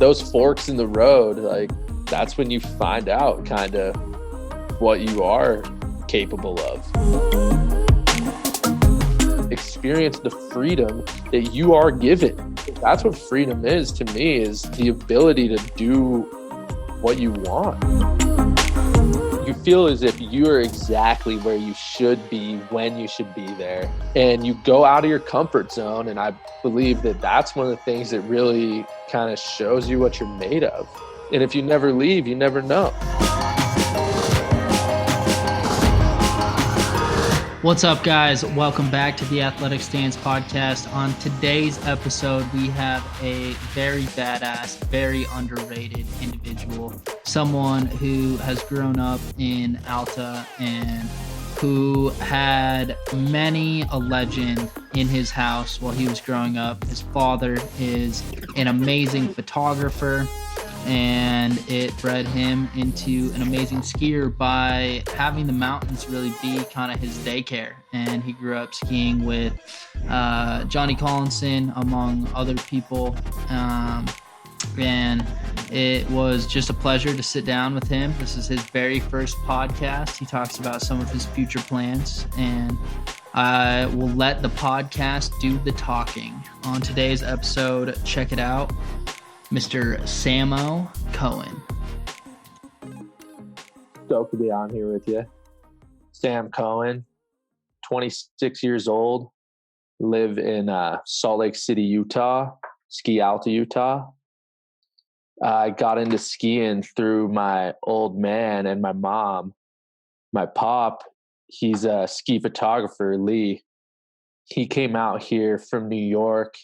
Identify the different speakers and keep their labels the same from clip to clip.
Speaker 1: those forks in the road, like that's when you find out kind of what you are capable of. Experience the freedom that you are given. That's what freedom is to me, is the ability to do what you want. You feel as if you are exactly where you should be when you should be there, and you go out of your comfort zone. And I believe that that's one of the things that really kind of shows you what you're made of. And if you never leave, you never know.
Speaker 2: What's up, guys? Welcome back to the Athletic Stance podcast. On today's episode, we have a very badass, very underrated individual, someone who has grown up in Alta and who had many a legend in his house while he was growing up. His father is an amazing photographer, and it bred him into an amazing skier by having the mountains really be kind of his daycare. And he grew up skiing with Johnny Collinson, among other people. And it was just a pleasure to sit down with him. This is his very first podcast. He talks about some of his future plans, and I will let the podcast do the talking. On today's episode, check it out, Mr. Samo Cohen.
Speaker 1: Stoked to be on here with you. Sam Cohen, 26 years old, live in Salt Lake City, Utah, Ski Alta, Utah. I got into skiing through my old man and my mom. My pop, he's a ski photographer, Lee. He came out here from New York,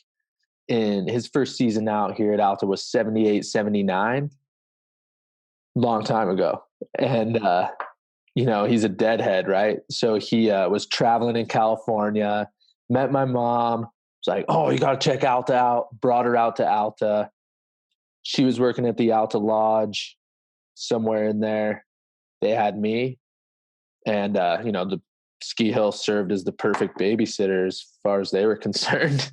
Speaker 1: and his first season out here at Alta was 78, 79, long time ago. And, he's a deadhead, right? So he was traveling in California, met my mom, was like, oh, you got to check Alta out, brought her out to Alta. She was working at the Alta Lodge somewhere in there. They had me, and, the ski hill served as the perfect babysitter as far as they were concerned.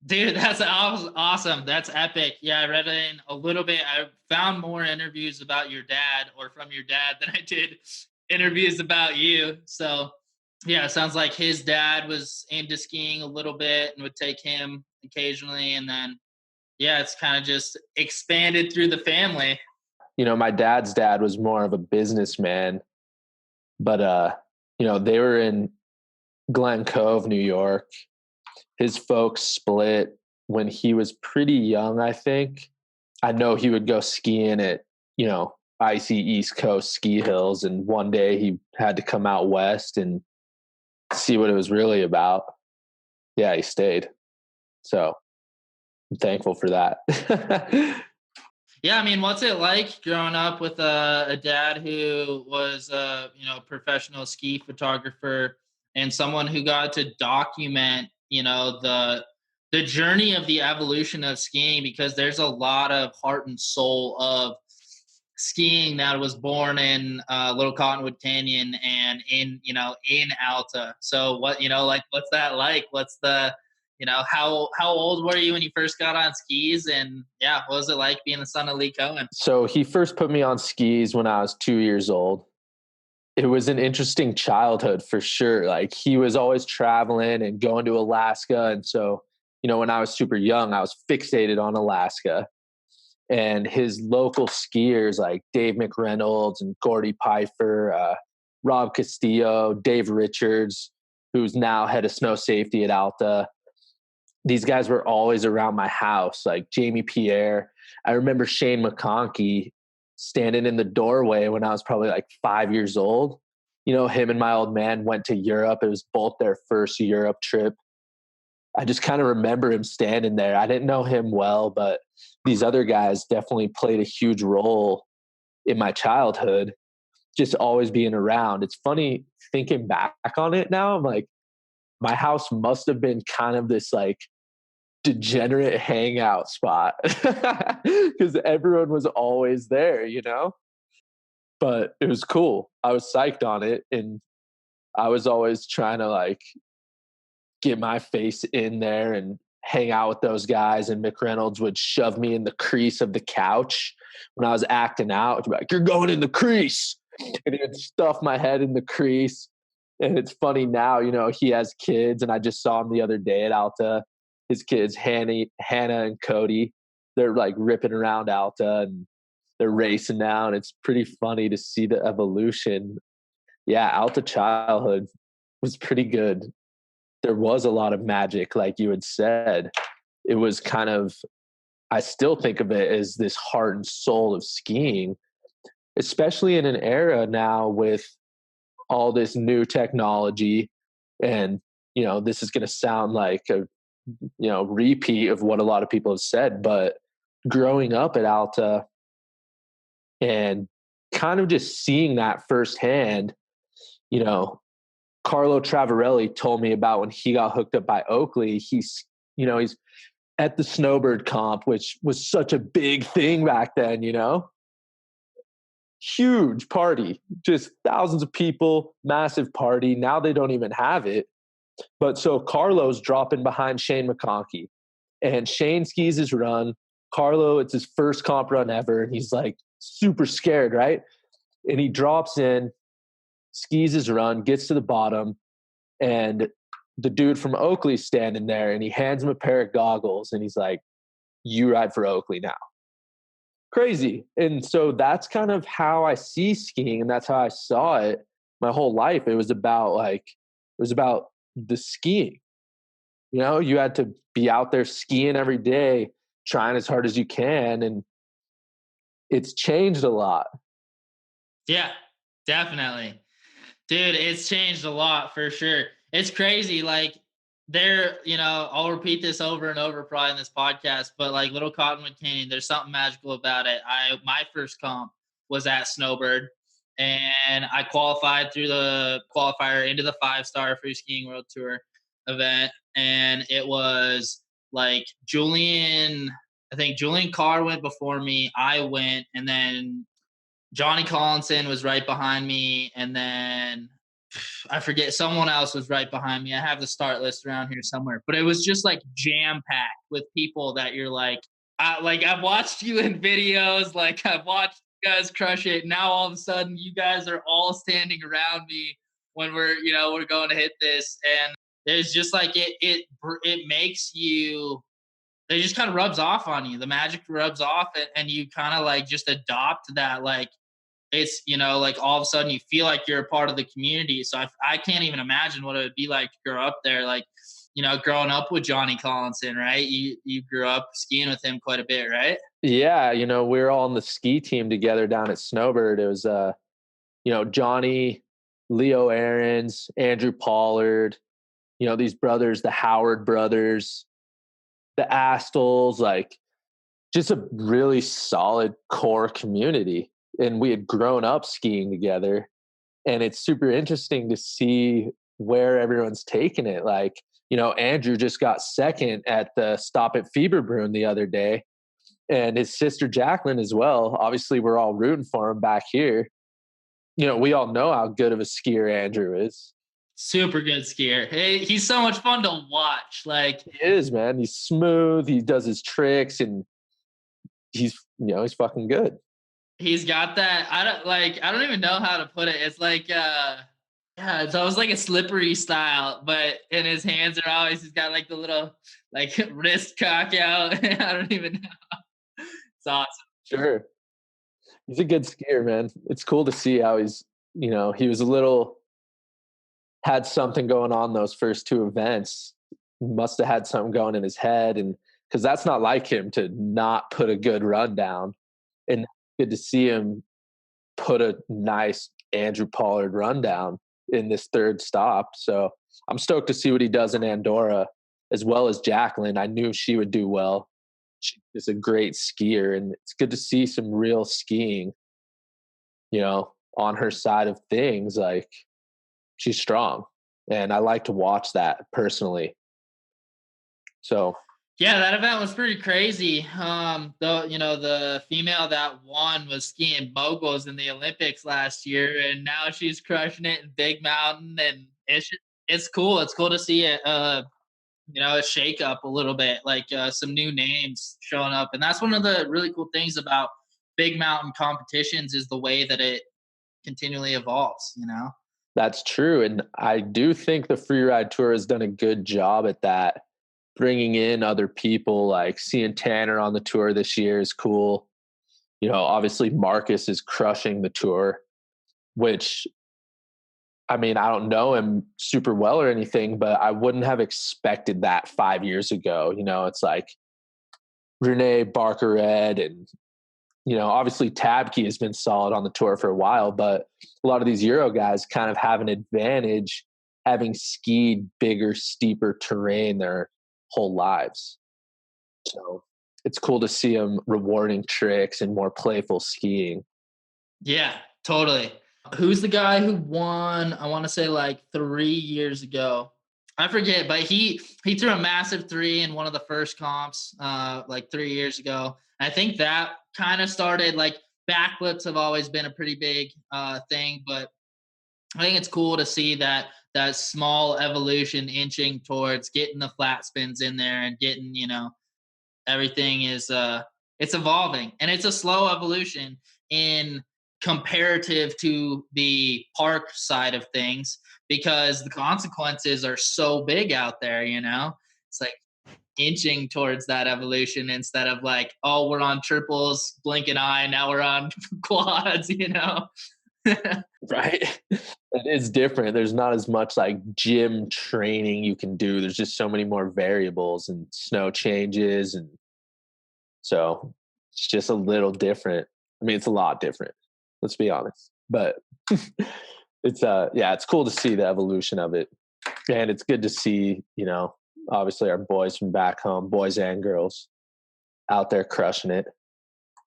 Speaker 2: Dude, that's awesome. That's epic. Yeah, I read in a little bit. I found more interviews about your dad or from your dad than I did interviews about you. So, yeah, it sounds like his dad was into skiing a little bit and would take him occasionally. And then, yeah, it's kind of just expanded through the family.
Speaker 1: My dad's dad was more of a businessman, but, they were in Glen Cove, New York. His folks split when he was pretty young, I think. I know he would go skiing at, icy East Coast ski hills. And one day he had to come out west and see what it was really about. Yeah, he stayed. So I'm thankful for that.
Speaker 2: Yeah, I mean, what's it like growing up with a dad who was a professional ski photographer and someone who got to document the journey of the evolution of skiing, because there's a lot of heart and soul of skiing that was born in Little Cottonwood Canyon and in Alta. So what's that like? What's the, how old were you when you first got on skis? And yeah, what was it like being the son of Lee Cohen?
Speaker 1: So he first put me on skis when I was 2 years old. It was an interesting childhood for sure. Like, he was always traveling and going to Alaska. And so, when I was super young, I was fixated on Alaska, and his local skiers like Dave McReynolds and Gordy Pfeiffer, Rob Castillo, Dave Richards, who's now head of snow safety at Alta. These guys were always around my house, like Jamie Pierre. I remember Shane McConkey standing in the doorway when I was probably like 5 years old. Him and my old man went to Europe. It was both their first Europe trip. I just kind of remember him standing there. I didn't know him well, but these other guys definitely played a huge role in my childhood, just always being around. It's funny thinking back on it now. I'm like, my house must have been kind of this like degenerate hangout spot because everyone was always there, but it was cool. I was psyched on it, and I was always trying to like get my face in there and hang out with those guys, and McReynolds would shove me in the crease of the couch when I was acting out. He'd be like, "You're going in the crease." And he'd stuff my head in the crease. And it's funny now, he has kids, and I just saw him the other day at Alta. His kids, Hannah and Cody, they're like ripping around Alta, and they're racing now. And it's pretty funny to see the evolution. Yeah, Alta childhood was pretty good. There was a lot of magic, like you had said. It was kind of, I still think of it as this heart and soul of skiing, especially in an era now with all this new technology. And, this is going to sound like a, repeat of what a lot of people have said, but growing up at Alta and kind of just seeing that firsthand, Carlo Travarelli told me about when he got hooked up by Oakley. He's at the snowbird comp, which was such a big thing back then, huge party, just thousands of people, massive party. Now they don't even have it. But so Carlo's dropping behind Shane McConkey, and Shane skis his run. Carlo, it's his first comp run ever, and he's like super scared, right? And he drops in, skis his run, gets to the bottom, and the dude from Oakley's standing there, and he hands him a pair of goggles, and he's like, "You ride for Oakley now." Crazy. And so that's kind of how I see skiing, and that's how I saw it my whole life. It was about the skiing. You had to be out there skiing every day, trying as hard as you can, and it's changed a lot.
Speaker 2: Yeah, definitely. Dude, it's changed a lot for sure. It's crazy. Like, I'll repeat this over and over probably in this podcast, but like Little Cottonwood Canyon, there's something magical about it. My first comp was at Snowbird, and I qualified through the qualifier into the 5-star free skiing world tour event. And it was like I think Julian Carr went before me. I went, and then Johnny Collinson was right behind me, and then I forget, someone else was right behind me. I have the start list around here somewhere, but it was just like jam packed with people that you're like, I've watched you in videos, like I've watched you guys crush it. Now all of a sudden, you guys are all standing around me when we're going to hit this, and there's just like it makes you. It just kind of rubs off on you. The magic rubs off, and you kind of like just adopt that, like, it's, like all of a sudden you feel like you're a part of the community. So I can't even imagine what it would be like to grow up there. Like, growing up with Johnny Collinson, right? You grew up skiing with him quite a bit, right?
Speaker 1: Yeah, we were all on the ski team together down at Snowbird. It was, Johnny, Leo Ahrens, Andrew Pollard, these brothers, the Howard brothers, the Astles, like just a really solid core community. And we had grown up skiing together, and it's super interesting to see where everyone's taking it. Like, Andrew just got second at the stop at Fieberbrunn the other day, and his sister Jacqueline as well. Obviously, we're all rooting for him back here. We all know how good of a skier Andrew is.
Speaker 2: Super good skier. Hey, he's so much fun to watch. Like,
Speaker 1: he is, man. He's smooth. He does his tricks, and he's fucking good.
Speaker 2: He's got that. I don't even know how to put it. It's like, yeah, it's almost like a slippery style, but in his hands are always, he's got like the little like wrist cock out. I don't even know. It's awesome.
Speaker 1: Sure. He's a good skier, man. It's cool to see how he's, he was had something going on those first two events. Must have had something going in his head, and because that's not like him to not put a good run down. And good to see him put a nice Andrew Pollard rundown in this third stop. So I'm stoked to see what he does in Andorra, as well as Jacqueline. I knew she would do well. She's a great skier, and it's good to see some real skiing, on her side of things. Like, she's strong, and I like to watch that personally. So
Speaker 2: yeah, that event was pretty crazy. The female that won was skiing moguls in the Olympics last year, and now she's crushing it in Big Mountain, and it's cool. It's cool to see it. a shake up a little bit, like some new names showing up. And that's one of the really cool things about big mountain competitions is the way that it continually evolves.
Speaker 1: That's true. And I do think the free ride tour has done a good job at that, bringing in other people. Like seeing Tanner on the tour this year is cool. Obviously Marcus is crushing the tour, which, I mean, I don't know him super well or anything, but I wouldn't have expected that 5 years ago. It's like Renee Barker-Ed and, obviously Tabke has been solid on the tour for a while, but a lot of these Euro guys kind of have an advantage having skied bigger, steeper terrain their whole lives. So it's cool to see them rewarding tricks and more playful skiing.
Speaker 2: Yeah, totally. Who's the guy who won, I want to say like 3 years ago? I forget, but he threw a massive three in one of the first comps like 3 years ago. And I think that kind of started, like, backflips have always been a pretty big thing, but I think it's cool to see that small evolution inching towards getting the flat spins in there and getting, everything is it's evolving, and it's a slow evolution in comparative to the park side of things because the consequences are so big out there. It's like inching towards that evolution instead of like, oh, we're on triples, blink an eye, now we're on quads.
Speaker 1: Right. It is different. There's not as much like gym training you can do. There's just so many more variables and snow changes. And so it's just a little different. I mean, it's a lot different, let's be honest, but it's cool to see the evolution of it. And it's good to see, obviously our boys from back home, boys and girls, out there crushing it.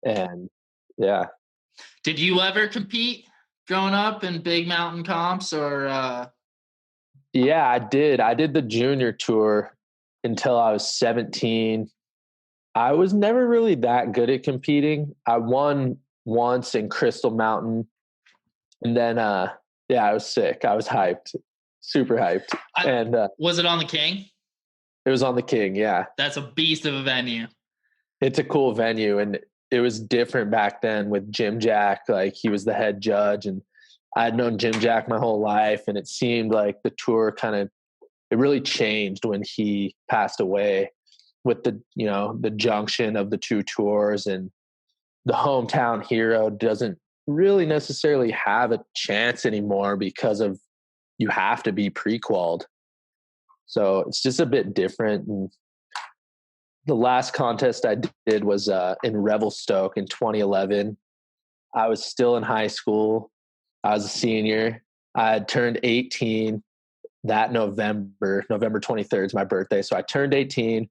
Speaker 1: And yeah.
Speaker 2: Did you ever compete growing up in big mountain comps or?
Speaker 1: Yeah, I did. I did the junior tour until I was 17. I was never really that good at competing. I won once in Crystal Mountain. And then, I was sick. I was hyped, super hyped. And
Speaker 2: was it on the King?
Speaker 1: It was on the King, yeah.
Speaker 2: That's a beast of a venue.
Speaker 1: It's a cool venue, and it was different back then with Jim Jack. Like, he was the head judge, and I had known Jim Jack my whole life, and it seemed like the tour it really changed when he passed away with the junction of the two tours, and the hometown hero doesn't really necessarily have a chance anymore because of you have to be pre-qualified. So it's just a bit different. And the last contest I did was in Revelstoke in 2011. I was still in high school. I was a senior. I had turned 18 that November 23rd is my birthday. So I turned 18.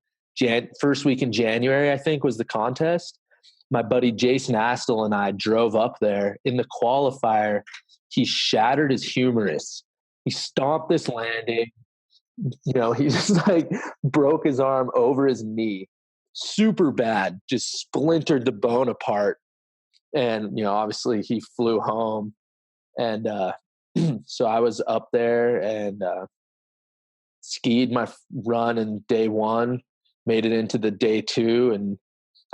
Speaker 1: First week in January, I think, was the contest. My buddy Jason Astle and I drove up there. In the qualifier, he shattered his humerus. He stomped this landing. He just like broke his arm over his knee. Super bad. Just splintered the bone apart. And, obviously he flew home. And so I was up there and skied my run in day one, made it into the day two, and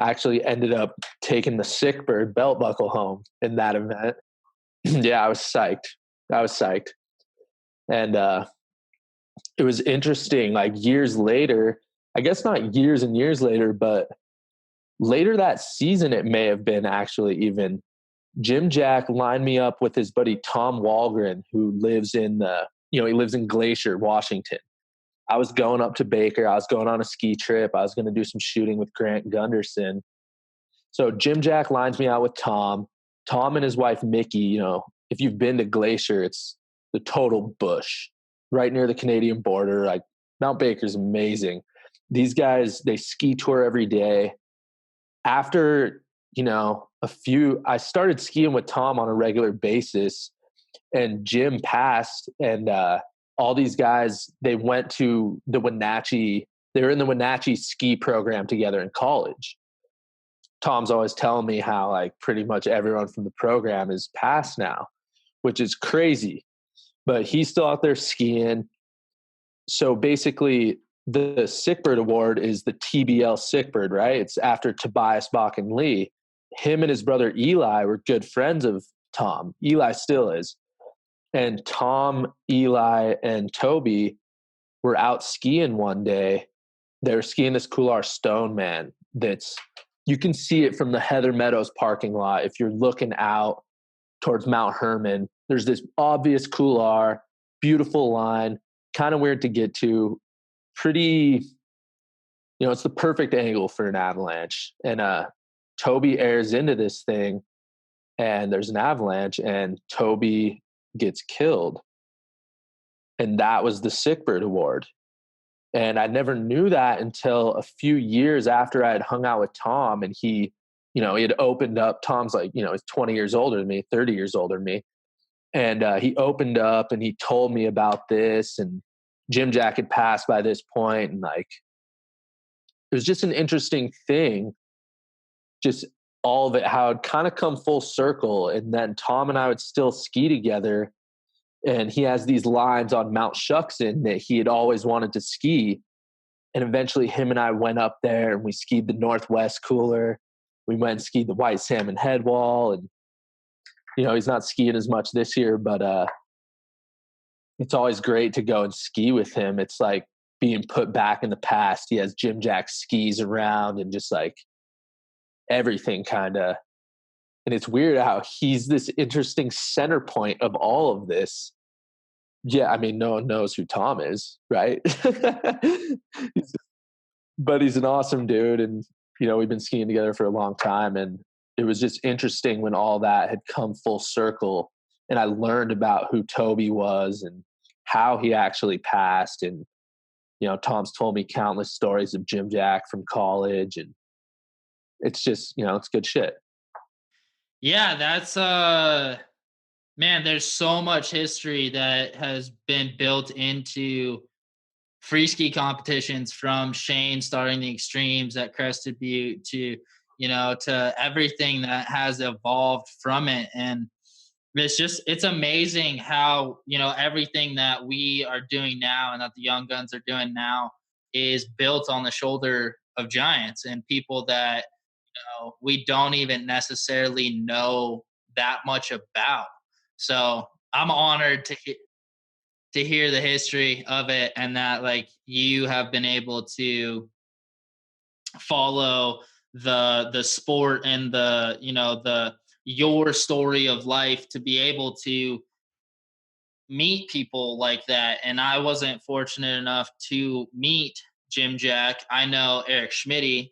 Speaker 1: actually ended up taking the sick bird belt buckle home in that event. Yeah, I was psyched. And it was interesting, like years later, I guess not years and years later, but later that season, it may have been actually even, Jim Jack lined me up with his buddy Tom Walgren, who lives in he lives in Glacier, Washington. I was going up to Baker. I was going on a ski trip. I was going to do some shooting with Grant Gunderson. So Jim Jack lines me out with Tom. Tom and his wife, Mickey, if you've been to Glacier, it's the total bush right near the Canadian border. Like, Mount Baker's amazing. These guys, they ski tour every day. After, I started skiing with Tom on a regular basis, and Jim passed, and all these guys, they went to the Wenatchee. They were in the Wenatchee ski program together in college. Tom's always telling me how like pretty much everyone from the program is passed now, which is crazy, but he's still out there skiing. So basically the Sickbird Award is the TBL Sickbird, right? It's after Tobias Bach and Lee. Him and his brother Eli were good friends of Tom. Eli still is. And Tom, Eli, and Toby were out skiing one day. They were skiing this Couloir Stone, man. That's, you can see it from the Heather Meadows parking lot. If you're looking out towards Mount Herman, there's this obvious Couloir, beautiful line, kind of weird to get to. Pretty, it's the perfect angle for an avalanche. And Toby airs into this thing, and there's an avalanche, and Toby gets killed. And that was the Sickbird Award. And I never knew that until a few years after I had hung out with Tom, and he had opened up. Tom's like, he's 20 years older than me, 30 years older than me. And he opened up and he told me about this, and Jim Jack had passed by this point, and like, it was just an interesting thing, just all of it, how it kind of come full circle. And then Tom and I would still ski together, and he has these lines on Mount Shuckson that he had always wanted to ski. And eventually him and I went up there and we skied the Northwest Cooler. We went and skied the White Salmon Head Wall. And, he's not skiing as much this year, but it's always great to go and ski with him. It's like being put back in the past. He has Jim Jack skis around and just like everything kind of. And it's weird how he's this interesting center point of all of this. Yeah, I mean, no one knows who Tom is, right? But he's an awesome dude. And, we've been skiing together for a long time. And it was just interesting when all that had come full circle. And I learned about who Toby was and how he actually passed. And, Tom's told me countless stories of Jim Jack from college. And it's just, it's good shit.
Speaker 2: Yeah, that's man, there's so much history that has been built into free ski competitions, from Shane starting the extremes at Crested Butte to, to everything that has evolved from it. And it's amazing how, everything that we are doing now and that the young guns are doing now is built on the shoulder of giants and people that, we don't even necessarily know that much about. So I'm honored to hear the history of it, and that like you have been able to follow the sport and the your story of life to be able to meet people like that. And I wasn't fortunate enough to meet Jim Jack. I know Eric Schmitty,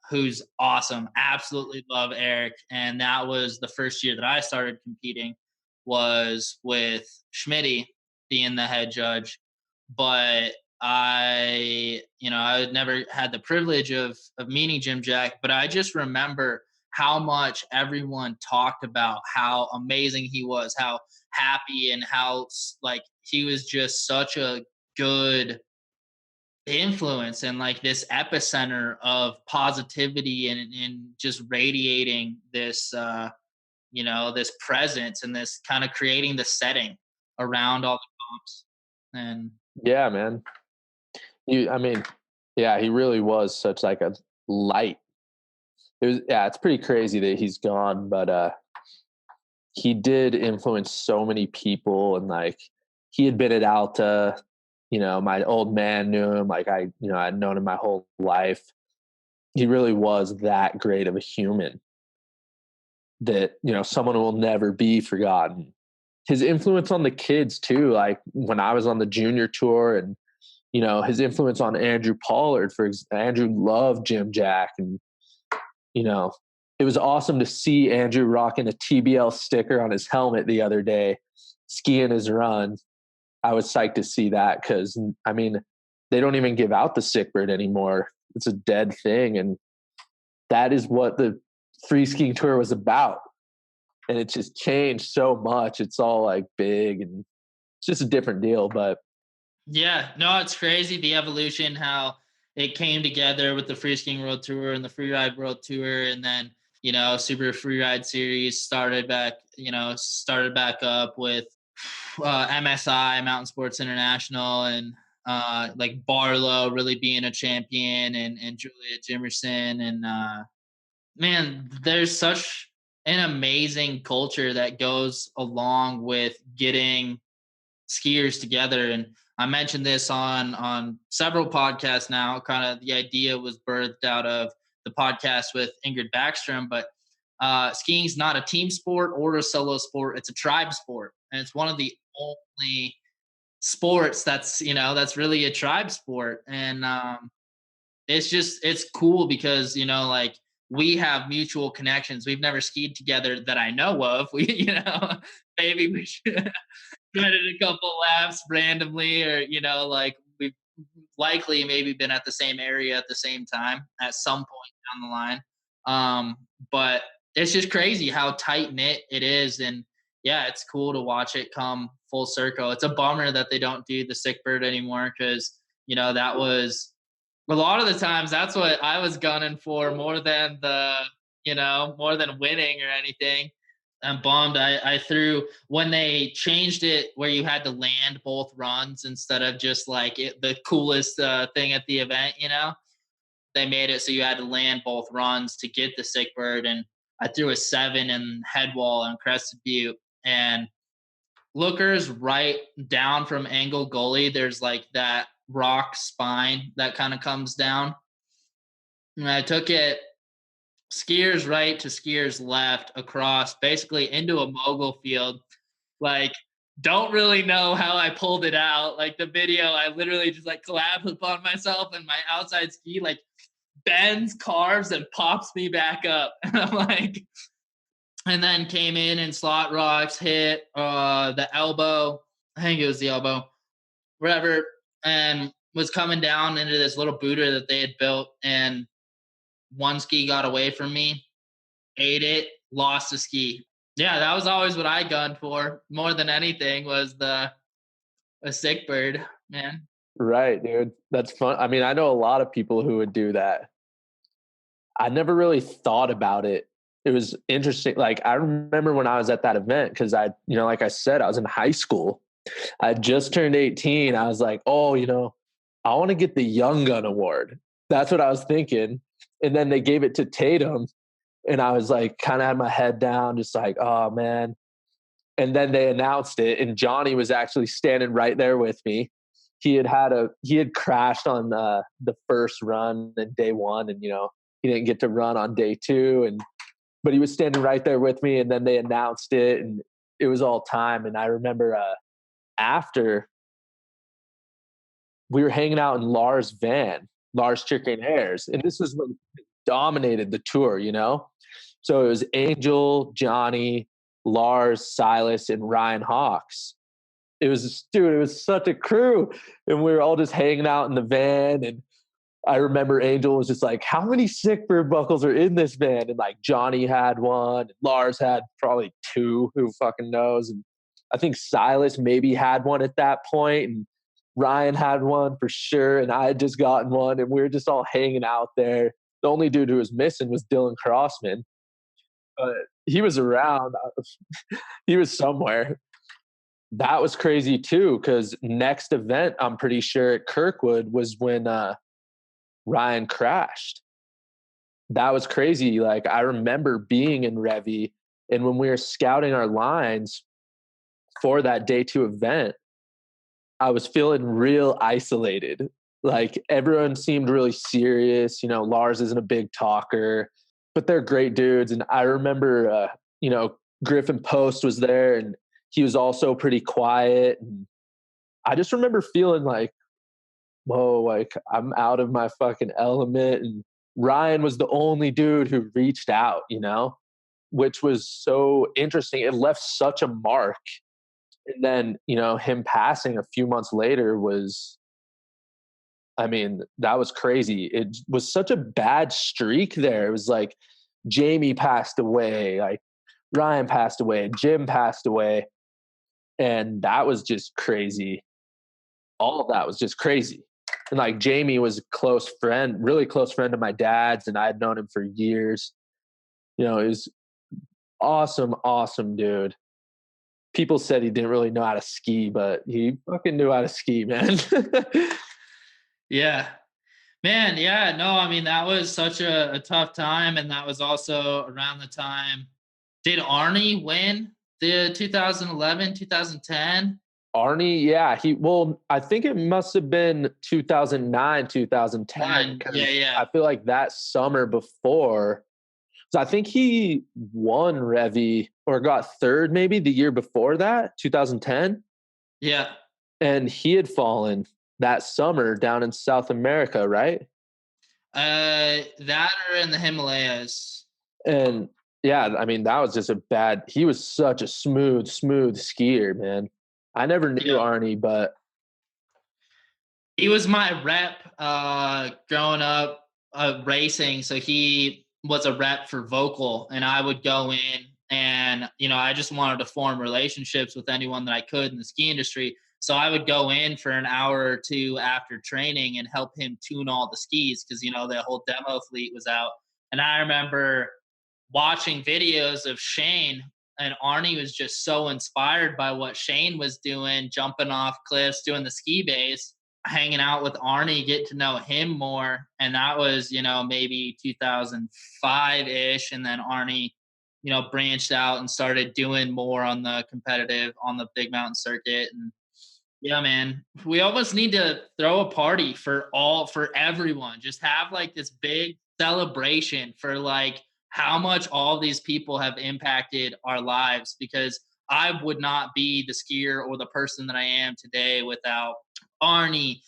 Speaker 2: who's awesome. Absolutely love Eric. And that was the first year that I started competing, was with Schmitty being the head judge. But I had never had the privilege of meeting Jim Jack, but I just remember how much everyone talked about how amazing he was, how happy, and how like he was just such a good influence and like this epicenter of positivity and just radiating this this presence and this kind of creating the setting around all the comps. And
Speaker 1: Yeah, man. He really was such like a light. It's pretty crazy that he's gone, but he did influence so many people. And like, he had been at Alta, my old man knew him. Like I'd known him my whole life. He really was that great of a human that, someone will never be forgotten. His influence on the kids too. Like when I was on the junior tour, and, his influence on Andrew Pollard, Andrew loved Jim Jack. And, it was awesome to see Andrew rocking a TBL sticker on his helmet the other day, skiing his run. I was psyched to see that, because, they don't even give out the Sickbird anymore. It's a dead thing. And that is what the free skiing tour was about. And it's just changed so much. It's all like big, and it's just a different deal. But
Speaker 2: yeah, no, it's crazy the evolution, how it came together with the Free Skiing World Tour and the Freeride World Tour, and then Super Freeride Series started back up with MSI, Mountain Sports International, and like Barlow really being a champion and Julia Jimerson. And man, there's such an amazing culture that goes along with getting skiers together. And I mentioned this on several podcasts now. Kind of the idea was birthed out of the podcast with Ingrid Backstrom, but skiing is not a team sport or a solo sport. It's a tribe sport, and it's one of the only sports that's really a tribe sport. And it's cool because like we have mutual connections. We've never skied together that I know of. We maybe we should did a couple laps randomly, or like we've likely maybe been at the same area at the same time at some point down the line. But it's just crazy how tight knit it is. And yeah, it's cool to watch it come full circle. It's a bummer that they don't do the sick bird anymore, because that was a lot of the times that's what I was gunning for more than more than winning or anything. I'm bummed. I threw when they changed it where you had to land both runs instead of just like the coolest thing at the event. They made it so you had to land both runs to get the sick bird. And I threw a 7 in head wall on Crested Butte, and lookers right down from angle gully. There's like that rock spine that kind of comes down, and I took it skiers right to skiers left across basically into a mogul field. Like, don't really know how I pulled it out. Like the video, I literally just like collapsed upon myself, and my outside ski like bends, carves, and pops me back up. And I'm like, and then came in and slot rocks, hit the elbow. I think it was the elbow, whatever, and was coming down into this little booter that they had built, and one ski got away from me, ate it, lost a ski. Yeah, that was always what I gunned for more than anything, was a sick bird, man.
Speaker 1: Right, dude. That's fun. I mean, I know a lot of people who would do that. I never really thought about it. It was interesting. Like, I remember when I was at that event, because like I said, I was in high school. I just turned 18. I was like, oh, I want to get the Young Gun Award. That's what I was thinking. And then they gave it to Tatum. And I was like, kind of had my head down, just like, oh, man. And then they announced it. And Johnny was actually standing right there with me. He had crashed on the first run in day one. And, he didn't get to run on day two. But he was standing right there with me. And then they announced it, and it was all time. And I remember after, we were hanging out in Lars' van, Lars Chicken Airs. And this is when he dominated the tour, So it was Angel, Johnny, Lars, Silas, and Ryan Hawks. It was such a crew. And we were all just hanging out in the van. And I remember Angel was just like, how many sick bird buckles are in this van? And like Johnny had one, and Lars had probably 2, who fucking knows. And I think Silas maybe had one at that point, and Ryan had one for sure. And I had just gotten one, and we were just all hanging out there. The only dude who was missing was Dylan Crossman, but he was around. He was somewhere. That was crazy too, because next event, I'm pretty sure at Kirkwood, was when Ryan crashed. That was crazy. Like, I remember being in Revy, and when we were scouting our lines for that day 2 event, I was feeling real isolated. Like, everyone seemed really serious. Lars isn't a big talker, but they're great dudes. And I remember, Griffin Post was there, and he was also pretty quiet. And I just remember feeling like, whoa, like I'm out of my fucking element. And Ryan was the only dude who reached out, which was so interesting. It left such a mark. And then, him passing a few months later that was crazy. It was such a bad streak there. It was like Jamie passed away, like Ryan passed away, Jim passed away. And that was just crazy. All of that was just crazy. And like Jamie was a really close friend of my dad's, and I'd known him for years. He was awesome, awesome dude. people said he didn't really know how to ski, but he fucking knew how to ski, man.
Speaker 2: Yeah. Man, yeah, no, I mean, that was such a tough time, and that was also around the time. Did Arnie win the 2011, 2010?
Speaker 1: Arnie, yeah, I think it must have been 2009, 2010,
Speaker 2: Yeah,
Speaker 1: because
Speaker 2: yeah.
Speaker 1: I feel like that summer before, so I think he won Revy or got third maybe the year before that, 2010.
Speaker 2: Yeah.
Speaker 1: And he had fallen that summer down in South America, right?
Speaker 2: That or in the Himalayas.
Speaker 1: And yeah, I mean, that was just he was such a smooth skier, man. I never knew
Speaker 2: Yeah.
Speaker 1: Arnie, but
Speaker 2: He was my rep growing up racing. So he was a rep for Vocal, and I would go in and, I just wanted to form relationships with anyone that I could in the ski industry. So I would go in for an hour or two after training and help him tune all the skis because, the whole demo fleet was out. And I remember watching videos of Shane, and Arnie was just so inspired by what Shane was doing, jumping off cliffs, doing the ski base, hanging out with Arnie, get to know him more. And that was, maybe 2005 ish. And then Arnie, branched out and started doing more on the big mountain circuit. And yeah, man, we almost need to throw a party for everyone. Just have like this big celebration for like how much all these people have impacted our lives, because I would not be the skier or the person that I am today without Arnie.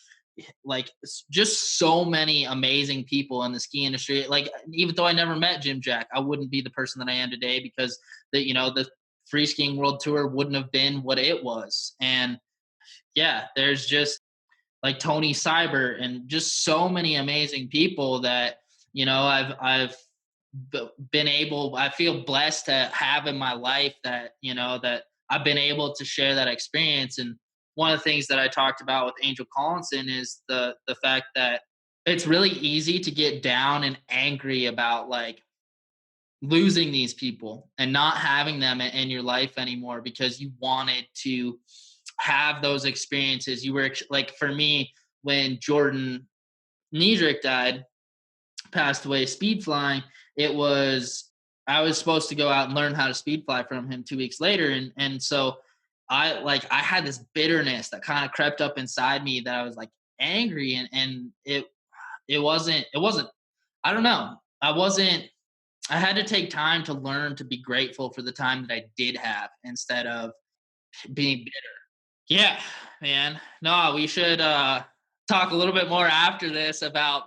Speaker 2: Like, just so many amazing people in the ski industry. Like, even though I never met Jim Jack, I wouldn't be the person that I am today, because the free skiing world tour wouldn't have been what it was. And yeah, there's just like Tony Seibert and just so many amazing people that, I've been able, I feel blessed to have in my life, that, that I've been able to share that experience. And one of the things that I talked about with Angel Collinson is the fact that it's really easy to get down and angry about like losing these people and not having them in your life anymore, because you wanted to have those experiences. You were like, for me, when Jordan Niedrich died, passed away speed flying, I was supposed to go out and learn how to speed fly from him 2 weeks later. And so I had this bitterness that kind of crept up inside me, that I was like angry, and it wasn't, I don't know. I had to take time to learn to be grateful for the time that I did have, instead of being bitter. Yeah, man. No, we should talk a little bit more after this about,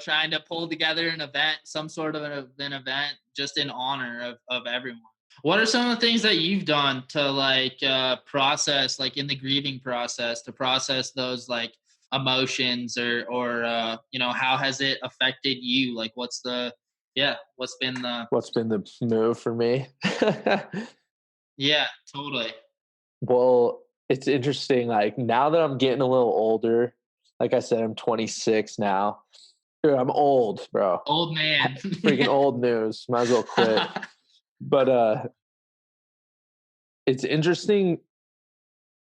Speaker 2: trying to pull together an event, some sort of an event just in honor of everyone. What are some of the things that you've done to like process, like in the grieving process, to process those like emotions, or how has it affected you? Like
Speaker 1: what's been the move for me?
Speaker 2: yeah, totally.
Speaker 1: Well, it's interesting. Like now that I'm getting a little older, like I said, I'm 26 now. Dude, I'm old, bro.
Speaker 2: Old man.
Speaker 1: Freaking old news. Might as well quit. But it's interesting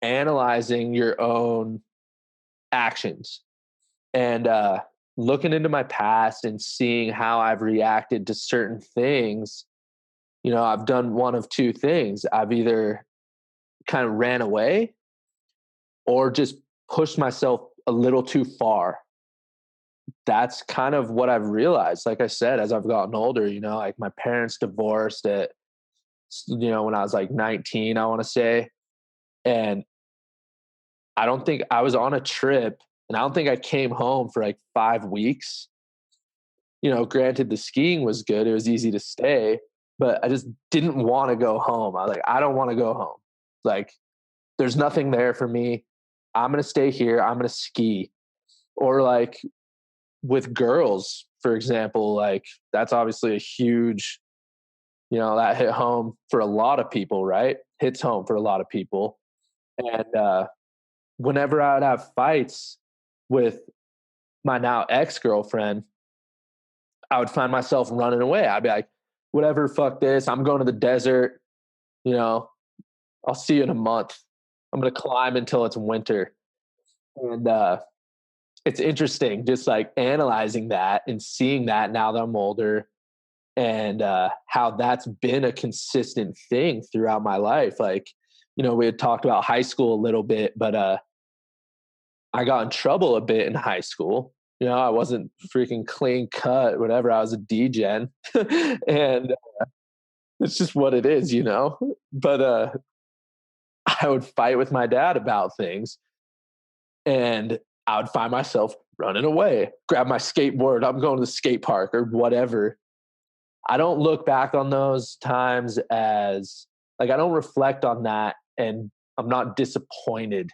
Speaker 1: analyzing your own actions and looking into my past and seeing how I've reacted to certain things. I've done one of two things. I've either kind of ran away or just pushed myself a little too far. That's kind of what I've realized. Like I said, as I've gotten older, like my parents divorced at, when I was like 19, I want to say. And I don't think I was on a trip, and I don't think I came home for like 5 weeks. Granted, the skiing was good. It was easy to stay, but I just didn't want to go home. I was like, I don't want to go home. Like, there's nothing there for me. I'm going to stay here. I'm going to ski. Or like with girls, for example, like that's obviously a huge, that hit home for a lot of people, right? Hits home for a lot of people. And whenever I would have fights with my now ex-girlfriend, I would find myself running away. I'd be like, whatever, fuck this. I'm going to the desert. You know, I'll see you in a month. I'm going to climb until it's winter. And it's interesting just like analyzing that and seeing that now that I'm older, and how that's been a consistent thing throughout my life. Like, we had talked about high school a little bit, but I got in trouble a bit in high school. I wasn't freaking clean cut, whatever. I was a degen, and it's just what it is. But I would fight with my dad about things, and I would find myself running away, grab my skateboard, I'm going to the skate park or whatever. I don't look back on those times as like, I don't reflect on that, and I'm not disappointed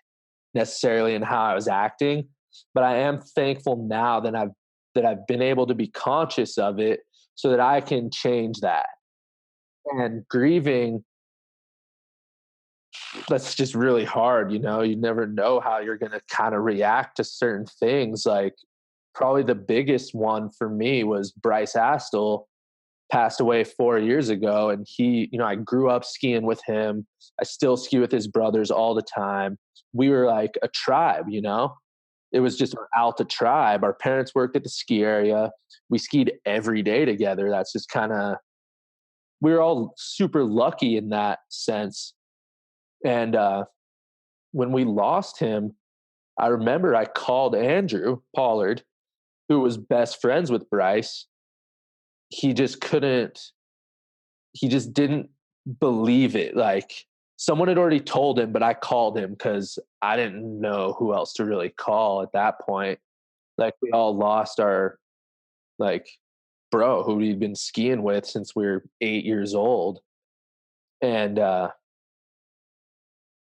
Speaker 1: necessarily in how I was acting, but I am thankful now that I've been able to be conscious of it so that I can change that. And grieving, that's just really hard. You never know how you're going to kind of react to certain things. Like, probably the biggest one for me was Bryce Astle passed away 4 years ago. And I grew up skiing with him. I still ski with his brothers all the time. We were like a tribe. It was just our Alta tribe. Our parents worked at the ski area. We skied every day together. That's just kind of, we were all super lucky in that sense. And when we lost him, I remember I called Andrew Pollard, who was best friends with Bryce. He just couldn't, he just didn't believe it. Like, someone had already told him, but I called him because I didn't know who else to really call at that point. Like, we all lost our, like, bro who we'd been skiing with since we were 8 years old. And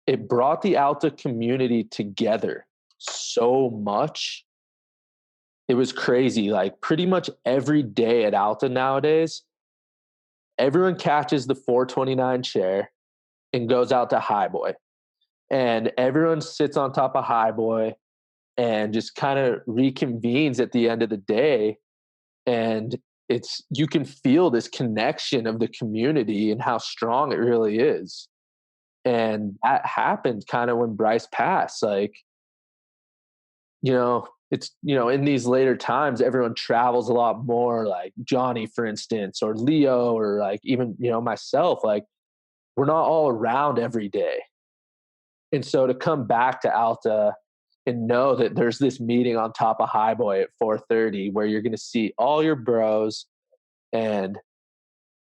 Speaker 1: it brought the Alta community together so much. It was crazy. Like, pretty much every day at Alta nowadays, everyone catches the 429 chair and goes out to Highboy. And everyone sits on top of Highboy and just kind of reconvenes at the end of the day. And you can feel this connection of the community and how strong it really is. And that happened kind of when Bryce passed. Like, it's, in these later times, everyone travels a lot more, like Johnny, for instance, or Leo, or like even, myself, like, we're not all around every day. And so to come back to Alta and know that there's this meeting on top of Highboy at 4:30 where you're going to see all your bros, and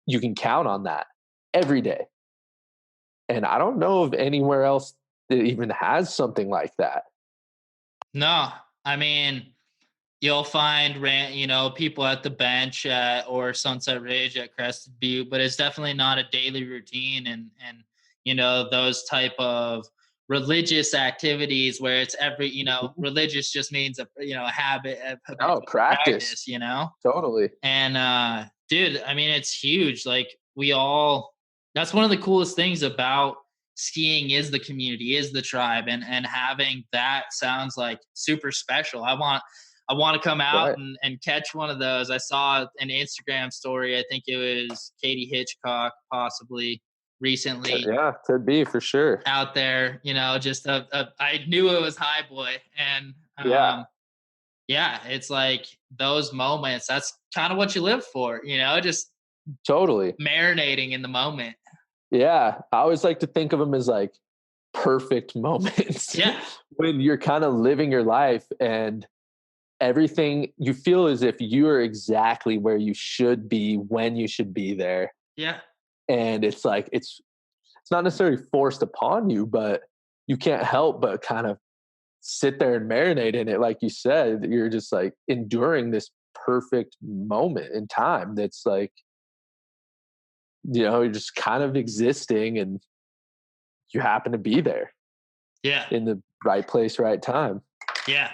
Speaker 1: you can count on that every day. And I don't know of anywhere else that even has something like that.
Speaker 2: No, I mean, you'll find people at the bench or Sunset Ridge at Crested Butte, but it's definitely not a daily routine. And those type of religious activities where it's religious just means a habit, a
Speaker 1: Oh,
Speaker 2: habitual
Speaker 1: practice.
Speaker 2: practice.
Speaker 1: Totally.
Speaker 2: And dude, I mean, it's huge. Like, that's one of the coolest things about skiing is the community, is the tribe, and having that sounds like super special. I want to come out
Speaker 1: Right.
Speaker 2: and catch one of those. I saw an Instagram story. I think it was Katie Hitchcock, possibly recently
Speaker 1: Yeah, could be for sure.
Speaker 2: out there. Just I knew it was Highboy, and
Speaker 1: Yeah,
Speaker 2: yeah, it's like those moments. That's kind of what you live for. Just
Speaker 1: totally.
Speaker 2: marinating in the moment.
Speaker 1: Yeah. I always like to think of them as like perfect moments
Speaker 2: Yeah,
Speaker 1: when you're kind of living your life, and everything, you feel as if you are exactly where you should be when you should be there.
Speaker 2: yeah,
Speaker 1: And it's like, it's not necessarily forced upon you, but you can't help but kind of sit there and marinate in it. Like you said, you're just like enduring this perfect moment in time that's like, you're just kind of existing, and you happen to be there
Speaker 2: yeah,
Speaker 1: in the right place, right time.
Speaker 2: yeah.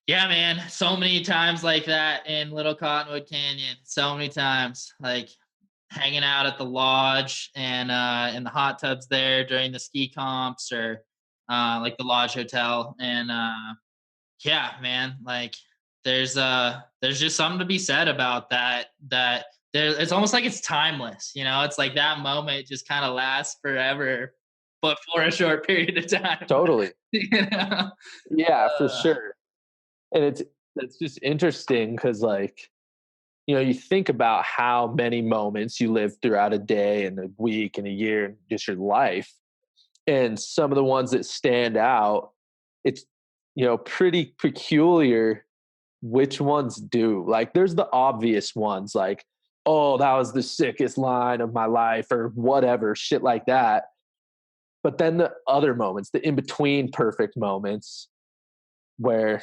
Speaker 2: Yeah, man. So many times like that in Little Cottonwood Canyon. So many times, like hanging out at the lodge and in the hot tubs there during the ski comps, or like the lodge hotel. And yeah, man, like there's just something to be said about that. It's almost like it's timeless. It's like that moment just kind of lasts forever. but for a short period of time.
Speaker 1: Totally.
Speaker 2: You know?
Speaker 1: Yeah, for
Speaker 2: Uh,
Speaker 1: sure. And it's just interesting because, like, you think about how many moments you live throughout a day and a week and a year and just your life. And some of the ones that stand out, it's, pretty peculiar which ones do. Like, there's the obvious ones, like, oh, that was the sickest line of my life or whatever, shit like that. But then the other moments, the in between perfect moments where,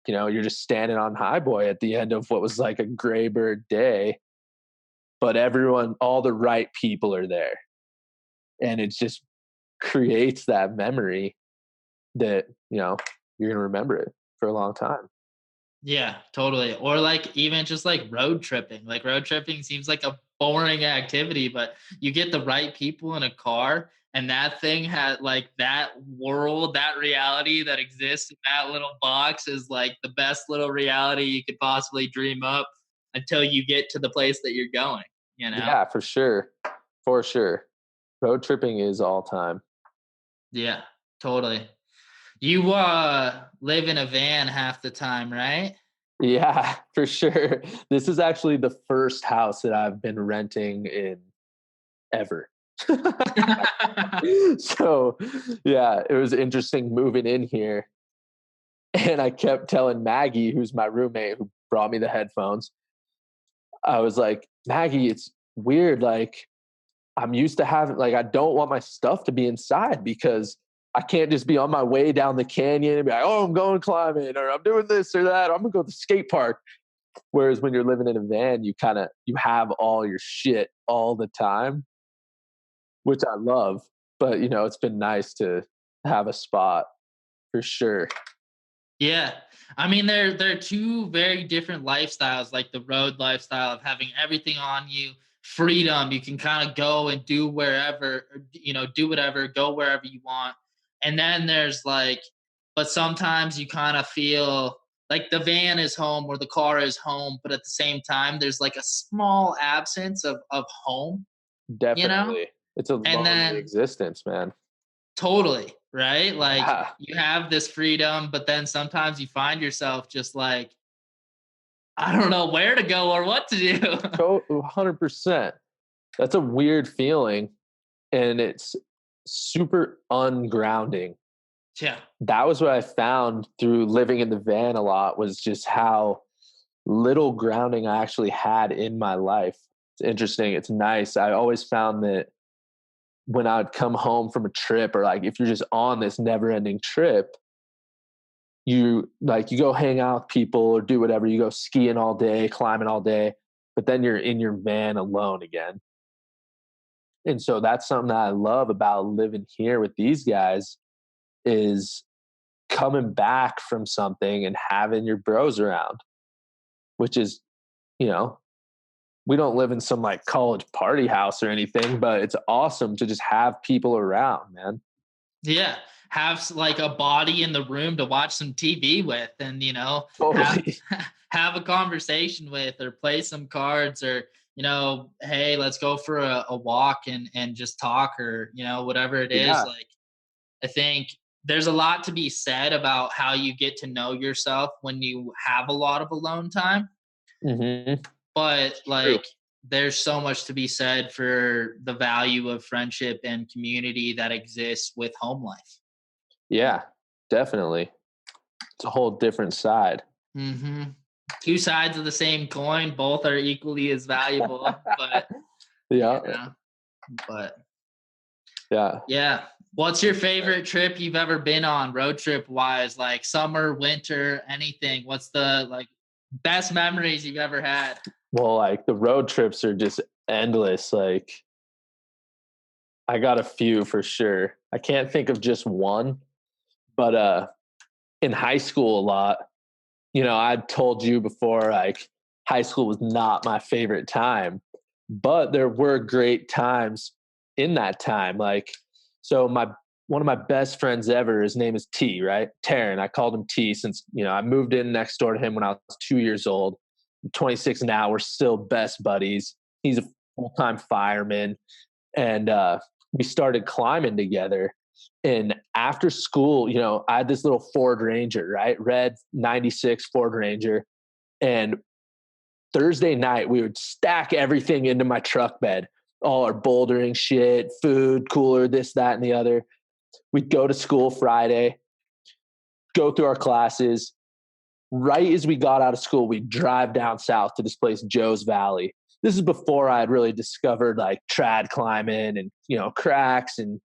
Speaker 1: you're just standing on high boy at the end of what was like a gray bird day, but everyone, all the right people are there. And it just creates that memory that, you're going to remember it for a long time.
Speaker 2: yeah, totally. Or like even just like road tripping. Like road tripping seems like a boring activity, but you get the right people in a car and that thing had like that world, that reality that exists in that little box is like the best little reality you could possibly dream up until you get to the place that you're going, you know?
Speaker 1: Yeah, for sure. For sure. Road tripping is all time.
Speaker 2: Yeah, totally. You live in a van half the time, right?
Speaker 1: Yeah, for sure. This is actually the first house that I've been renting in ever. So, yeah, it was interesting moving in here. And I kept telling Maggie, who's my roommate who brought me the headphones, I was like, Maggie, it's weird. Like, I'm used to having, like, I don't want my stuff to be inside because I can't just be on my way down the canyon and be like, oh, I'm going climbing or I'm doing this or that. Or I'm going to go to the skate park. Whereas when you're living in a van, you have all your shit all the time, which I love. But, it's been nice to have a spot for sure.
Speaker 2: Yeah. I mean, they're two very different lifestyles, like the road lifestyle of having everything on you, freedom. You can kind of go and do wherever, do whatever, go wherever you want. And then there's like, but sometimes you kind of feel like the van is home or the car is home, but at the same time, there's like a small absence of home, you know?
Speaker 1: Definitely. It's a
Speaker 2: And
Speaker 1: lonely
Speaker 2: then
Speaker 1: existence, man.
Speaker 2: totally, right? Like
Speaker 1: Yeah.
Speaker 2: you have this freedom, but then sometimes you find yourself just like, I don't know where to go or what to do.
Speaker 1: 100%. That's a weird feeling. And it's super ungrounding.
Speaker 2: Yeah.
Speaker 1: That was what I found through living in the van a lot, was just how little grounding I actually had in my life. It's interesting. It's nice. I always found that when I would come home from a trip, or like if you're just on this never ending trip, you go hang out with people or do whatever, you go skiing all day, climbing all day, but then you're in your van alone again. And so that's something that I love about living here with these guys, is coming back from something and having your bros around, which is, you know, we don't live in some like college party house or anything, but it's awesome to just have people around, man.
Speaker 2: Yeah. Have like a body in the room to watch some TV with and, have
Speaker 1: Totally.
Speaker 2: have a conversation with or play some cards or, hey, let's go for a walk and just talk or, whatever it is.
Speaker 1: Yeah.
Speaker 2: Like I think there's a lot to be said about how you get to know yourself when you have a lot of alone time,
Speaker 1: Hmm.
Speaker 2: but
Speaker 1: True.
Speaker 2: like there's so much to be said for the value of friendship and community that exists with home life.
Speaker 1: Yeah, definitely. It's a whole different side.
Speaker 2: Mhm. Two sides of the same coin, both are equally as valuable, but, you
Speaker 1: Yeah.
Speaker 2: know, but
Speaker 1: Yeah.
Speaker 2: yeah. What's your favorite trip you've ever been on, road trip wise, like summer, winter, anything? What's the like best memories you've ever had?
Speaker 1: Well, like the road trips are just endless. Like I got a few for sure. I can't think of just one, but in high school a lot, I told you before, like high school was not my favorite time, but there were great times in that time. Like, so one of my best friends ever, his name is T, right? Taryn. I called him T since, I moved in next door to him when I was 2 years old. I'm 26 now. We're still best buddies. He's a full-time fireman. And we started climbing together. And after school, you know, I had this little Ford Ranger, right? Red 96 Ford Ranger. And Thursday night, we would stack everything into my truck bed, all our bouldering shit, food, cooler, this, that, and the other. We'd go to school Friday, go through our classes. Right as we got out of school, we'd drive down south to this place, Joe's Valley. This is before I had really discovered like trad climbing and, you know, cracks and,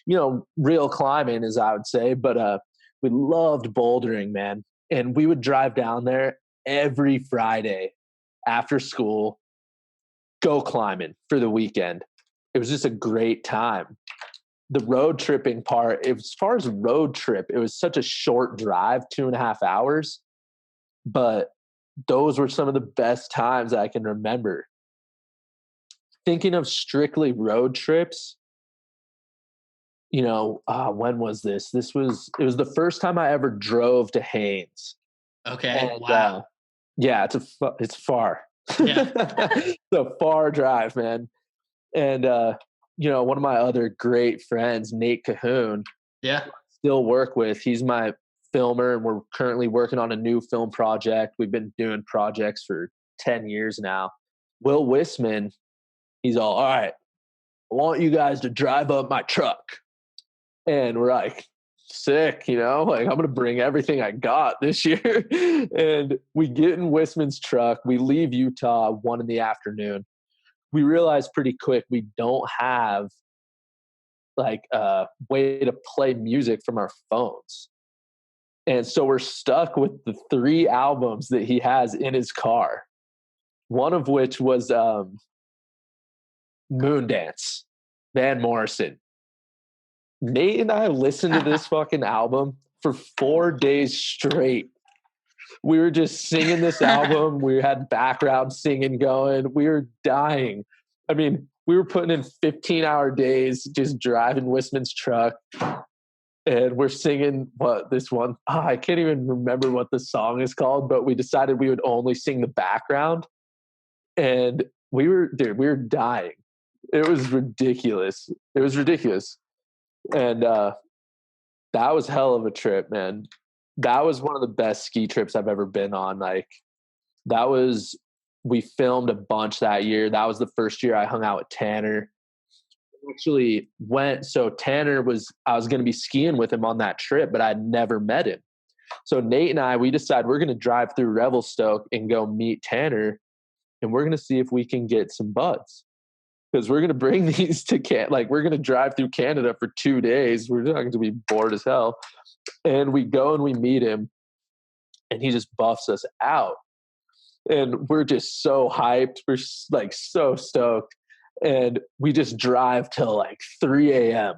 Speaker 1: you know, real climbing, as I would say. But we loved bouldering, man. And we would drive down there every Friday after school, go climbing for the weekend. It was just a great time. The road tripping part, as far as road trip, it was such a short drive, 2.5 hours, but those were some of the best times I can remember. Thinking of strictly road trips, you know, when was this? It was the first time I ever drove to Haines.
Speaker 2: Okay.
Speaker 1: And,
Speaker 2: wow.
Speaker 1: Yeah, it's far.
Speaker 2: Yeah.
Speaker 1: It's a far drive, man. And, you know, one of my other great friends, Nate Cohen,
Speaker 2: Yeah.
Speaker 1: still work with, he's my filmer, and we're currently working on a new film project. We've been doing projects for 10 years now. Will Wisman, he's all right, I want you guys to drive up my truck. And we're like, sick, you know, like I'm going to bring everything I got this year. And we get in Wisman's truck. We leave Utah 1 p.m. We realize pretty quick we don't have like a way to play music from our phones. And so we're stuck with the 3 albums that he has in his car, one of which was Moondance, Van Morrison. Nate and I listened to this fucking album for 4 days straight. We were just singing this album. We had background singing going. We were dying. I mean, we were putting in 15-hour days just driving Wisman's truck. And we're singing I can't even remember what the song is called, but we decided we would only sing the background. And we were dying. It was ridiculous. And that was hell of a trip, man. That was one of the best ski trips I've ever been on. Like we filmed a bunch that year. That was the first year I hung out with Tanner. I was going to be skiing with him on that trip, but I'd never met him. So Nate and I, we decided we're going to drive through Revelstoke and go meet Tanner, and we're going to see if we can get some buds. Because we're going to bring these to we're going to drive through Canada for 2 days. We're not going to be bored as hell. And we go and we meet him, and he just buffs us out. And we're just so hyped. We're like so stoked. And we just drive till like 3 a.m.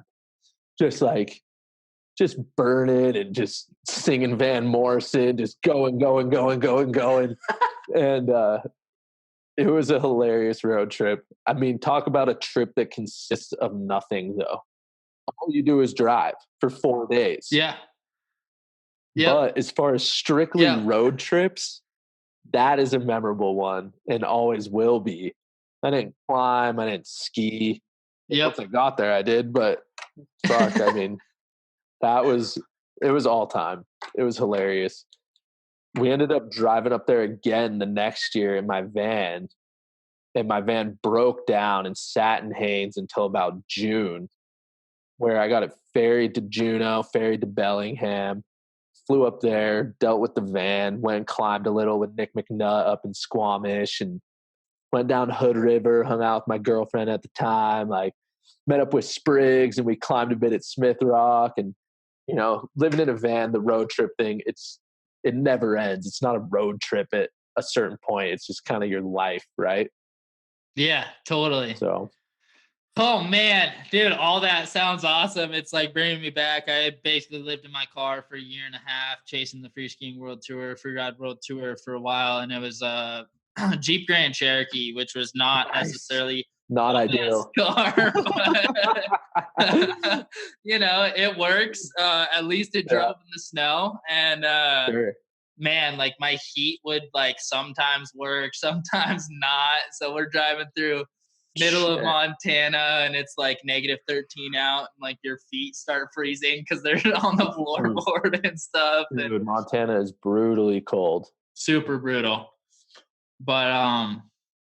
Speaker 1: Just burning and just singing Van Morrison, just going. And it was a hilarious road trip. I mean, talk about a trip that consists of nothing, though. All you do is drive for 4 days.
Speaker 2: Yeah.
Speaker 1: Yep. But as far as strictly road trips, that is a memorable one and always will be. I didn't climb. I didn't ski. Once I got there, I did. But fuck, I mean, it was all time. It was hilarious. We ended up driving up there again the next year in my van. And my van broke down and sat in Haines until about June, where I got it ferried to Juneau, ferried to Bellingham, flew up there, dealt with the van, went and climbed a little with Nick McNutt up in Squamish, and went down Hood River, hung out with my girlfriend at the time, like met up with Spriggs, and we climbed a bit at Smith Rock. And, you know, living in a van, the road trip thing, it never ends. It's not a road trip at a certain point. It's just kind of your life, right?
Speaker 2: Yeah, totally.
Speaker 1: So,
Speaker 2: oh man, dude, all that sounds awesome. It's like bringing me back. I basically lived in my car for 1.5 years, chasing the Free Skiing World Tour, Freeride World Tour for a while. And it was a Jeep Grand Cherokee, which was not necessarily
Speaker 1: not ideal
Speaker 2: car, but you know, it works. At least it drove in the snow. And man, like my heat would like sometimes work, sometimes not. So we're driving through middle of Montana and it's like -13 out and like your feet start freezing because they're on the floorboard and stuff.
Speaker 1: Dude,
Speaker 2: and
Speaker 1: Montana is brutally cold.
Speaker 2: super brutal. But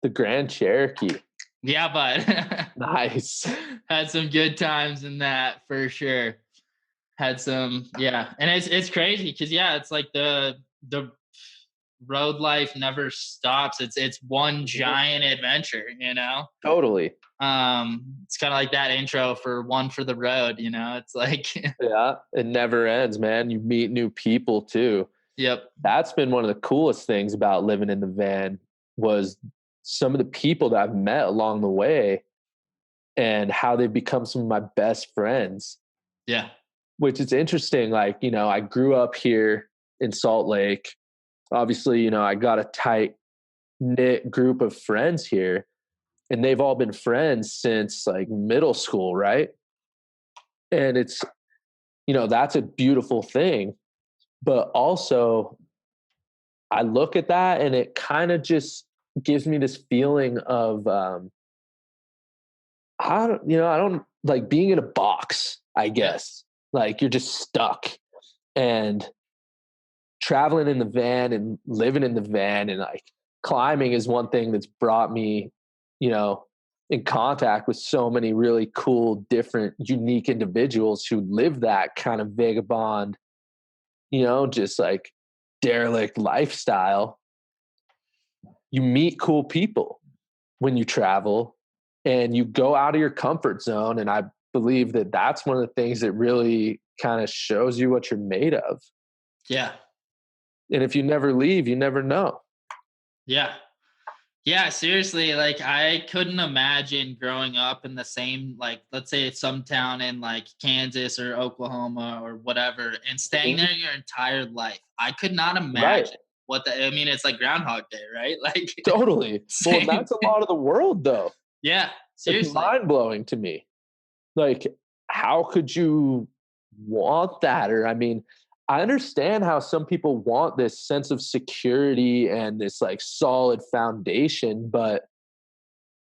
Speaker 1: The Grand Cherokee.
Speaker 2: yeah, but
Speaker 1: Nice.
Speaker 2: had some good times in that for sure. Had some, yeah. And it's crazy because yeah, it's like the road life never stops. It's one giant adventure, you know?
Speaker 1: Totally.
Speaker 2: It's kind of like that intro for One for the Road, you know? It's like
Speaker 1: Yeah, it never ends, man. You meet new people too.
Speaker 2: yep.
Speaker 1: That's been one of the coolest things about living in the van was some of the people that I've met along the way and how they've become some of my best friends.
Speaker 2: Yeah.
Speaker 1: Which is interesting. Like, you know, I grew up here in Salt Lake. Obviously, you know, I got a tight knit group of friends here, and they've all been friends since like middle school, right? And it's, you know, that's a beautiful thing. But also, I look at that and it kind of just gives me this feeling of, I don't like being in a box, I guess. Like you're just stuck. And traveling in the van and living in the van and like climbing is one thing that's brought me, you know, in contact with so many really cool, different, unique individuals who live that kind of vagabond, you know, just like derelict lifestyle. You meet cool people when you travel and you go out of your comfort zone. And I believe that that's one of the things that really kind of shows you what you're made of.
Speaker 2: Yeah.
Speaker 1: And if you never leave, you never know.
Speaker 2: Yeah. Yeah, seriously, like I couldn't imagine growing up in the same, like, let's say it's some town in like Kansas or Oklahoma or whatever, and staying there your entire life. I could not
Speaker 1: Right.
Speaker 2: imagine I mean, it's like Groundhog Day, right? Like
Speaker 1: Totally. Well, that's a lot of the world though.
Speaker 2: Yeah,
Speaker 1: It's
Speaker 2: seriously.
Speaker 1: mind blowing to me. Like, how could you want that? Or, I mean, I understand how some people want this sense of security and this like solid foundation, but